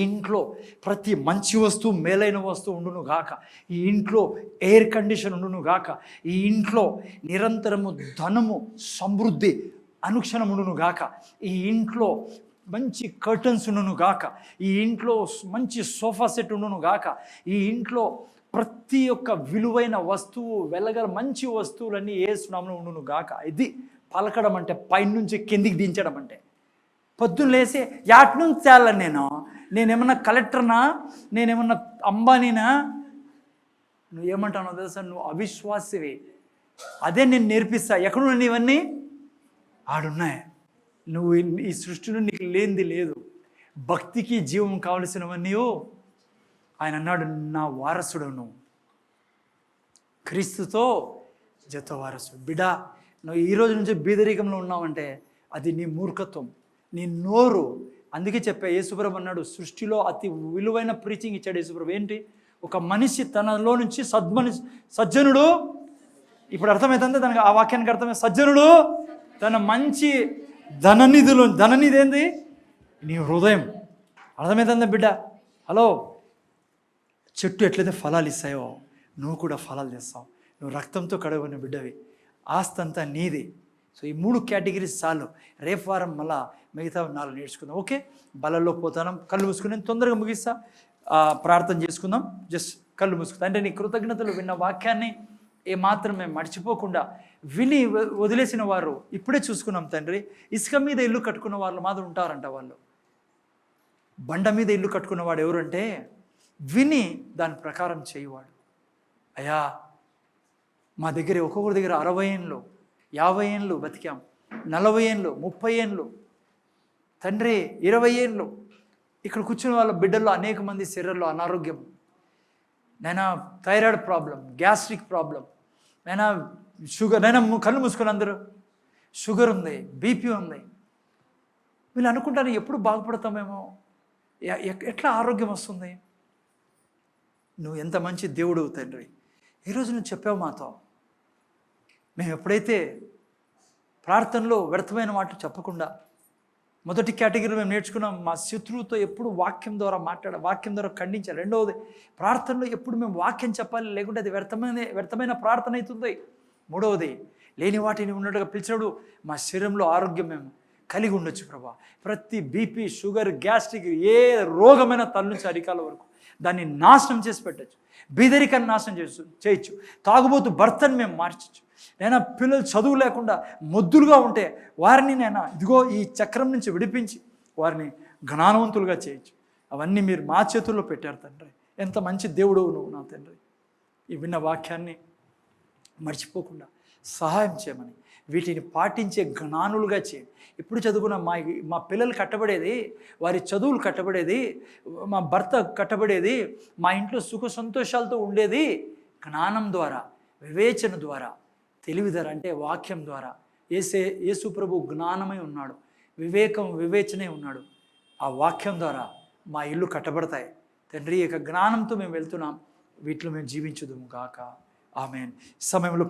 Speaker 1: ఇంట్లో ప్రతి మంచి వస్తువు, మేలైన వస్తువు ఉండును గాక, ఈ ఇంట్లో ఎయిర్ కండిషన్ ఉండును గాక, ఈ ఇంట్లో నిరంతరము ధనము, సమృద్ధి అనుక్షణం ఉండును గాక, ఈ ఇంట్లో మంచి కర్టన్స్ ఉండును గాక, ఈ ఇంట్లో మంచి సోఫా సెట్ ఉండును గాక, ఈ ఇంట్లో ప్రతి ఒక్క విలువైన వస్తువు, వెలగల మంచి వస్తువులన్నీ యేసు నామములో ఉండును గాక. ఇది పలకడం అంటే పైనుంచి కిందికి దించడం అంటే. పొద్దున్న లేసి యాట్ నుంచి తేలని నేనేమన్నా కలెక్టర్నా, నేనేమన్నా అంబానీనా? నువ్వు ఏమంటానో తెలుసా? నువ్వు అవిశ్వాసివి. అదే నేను నేర్పిస్తా. ఎక్కడున్నా ఇవన్నీ ఆడున్నాయి. నువ్వు ఈ సృష్టిలో నీకు లేనిది లేదు. భక్తికి జీవం కావలసినవన్నీ ఆయన అన్నాడు, నా వారసుడు నువ్వు, క్రీస్తుతో జత వారసుడు. బిడ్డ, నువ్వు ఈ రోజు నుంచి బీదరికంలో ఉన్నావంటే అది నీ మూర్ఖత్వం, నీ నోరు. అందుకే చెప్పా, యేసుప్రభు అన్నాడు, సృష్టిలో అతి విలువైన ప్రీచింగ్ ఇచ్చాడు యేసుప్రభు. ఏంటి? ఒక మనిషి తనలో నుంచి సజ్జనుడు, ఇప్పుడు అర్థమవుతుంది దానికి, ఆ వాక్యానికి అర్థమైంది. సజ్జనుడు తన మంచి ధననిధి ఏంది? నీ హృదయం. అర్థమవుతుందా బిడ్డ? హలో, చెట్టు ఎట్లయితే ఫలాలు ఇస్తాయో నువ్వు కూడా ఫలాలు తెస్తావు. నువ్వు రక్తంతో కడగబడిన బిడ్డవి, ఆస్తి అంతా నీది. సో ఈ 3 కేటగిరీస్ చాలు. రేపు వారం మళ్ళా మిగతా 4 నేర్చుకుందాం. ఓకే, బలలో పోతాను. కళ్ళు మూసుకుని నేను తొందరగా ముగిస్తా. ప్రార్థన చేసుకుందాం. జస్ట్ కళ్ళు మూసుకుందాం. అంటే నీ కృతజ్ఞతలు విన్న వాక్యాన్ని ఏమాత్రం మేము మర్చిపోకుండా విని వదిలేసిన వారు ఇప్పుడే చూసుకున్నాం తండ్రి. ఇసుక మీద ఇల్లు కట్టుకున్న వాళ్ళు మాత్రం ఉంటారంట. వాళ్ళు బండ మీద ఇల్లు కట్టుకున్నవాడు ఎవరంటే విని దాని ప్రకారం చేయవాడు. అయ్యా, మా దగ్గర ఒక్కొక్కరి దగ్గర 60 ఏళ్ళు 50 ఏళ్ళు బతికాం, 40 ఏళ్ళు 30 ఏళ్ళు, తండ్రి 20 ఏళ్ళు. ఇక్కడ కూర్చున్న వాళ్ళ బిడ్డల్లో అనేక మంది శరీరంలో అనారోగ్యం, నైనా థైరాయిడ్ ప్రాబ్లం, గ్యాస్ట్రిక్ ప్రాబ్లం, నైనా షుగర్, నైనా కళ్ళు మూసుకుని అందరూ షుగర్ ఉంది, బీపీ ఉంది. వీళ్ళు అనుకుంటారు ఎప్పుడు బాగుపడతామేమో, ఎట్లా ఆరోగ్యం వస్తుంది? నువ్వు ఎంత మంచి దేవుడు తండ్రి. ఈరోజు నువ్వు చెప్పావు మాతో. మేము ఎప్పుడైతే ప్రార్థనలో వ్యర్థమైన మాటలు చెప్పకుండా, మొదటి కేటగిరీలో మేము నేర్చుకున్నాం, మా శత్రువుతో ఎప్పుడు వాక్యం ద్వారా వాక్యం ద్వారా ఖండించాలి. రెండవది, ప్రార్థనలో ఎప్పుడు మేము వాక్యం చెప్పాలి, లేకుంటే అది వ్యర్థమైన ప్రార్థన అవుతుంది. మూడవది, లేని వాటిని ఉన్నట్టుగా పిలిచినప్పుడు మా శరీరంలో ఆరోగ్యం మేము కలిగి ఉండొచ్చు ప్రభా. ప్రతి బీపీ, షుగర్, గ్యాస్ట్రిక్, ఏ రోగమైన తల నుంచి అరికాల వరకు దాన్ని నాశనం చేసి పెట్టచ్చు. బీదరికాన్ని నాశనం చేయొచ్చు. తాగుబోతు భర్తను మేము మార్చచ్చు. నైనా పిల్లలు చదువు లేకుండా మొద్దులుగా ఉంటే వారిని నైనా ఇదిగో ఈ చక్రం నుంచి విడిపించి వారిని జ్ఞానవంతులుగా చేయొచ్చు. అవన్నీ మీరు మా చేతుల్లో పెట్టారు తండ్రి. ఎంత మంచి దేవుడు నువ్వు నా తండ్రి. ఈ విన్న వాక్యాన్ని మర్చిపోకుండా సహాయం చేయమని, వీటిని పాటించే జ్ఞానులుగా చేయండి. ఇప్పుడు చదువుకున్న మా పిల్లలు కట్టబడేది, వారి చదువులు కట్టబడేది, మా భర్త కట్టబడేది, మా ఇంట్లో సుఖ సంతోషాలతో ఉండేది జ్ఞానం ద్వారా, వివేచన ద్వారా, తెలివిధార అంటే వాక్యం ద్వారా. యేసు ప్రభు జ్ఞానమై ఉన్నాడు, వివేచనే ఉన్నాడు. ఆ వాక్యం ద్వారా మా ఇల్లు కట్టబడతాయి తండ్రి. యొక్క జ్ఞానంతో మేము వెళ్తున్నాం, వీటిలో మేము జీవించుదుము గాక. ఆమేన్. సమయంలో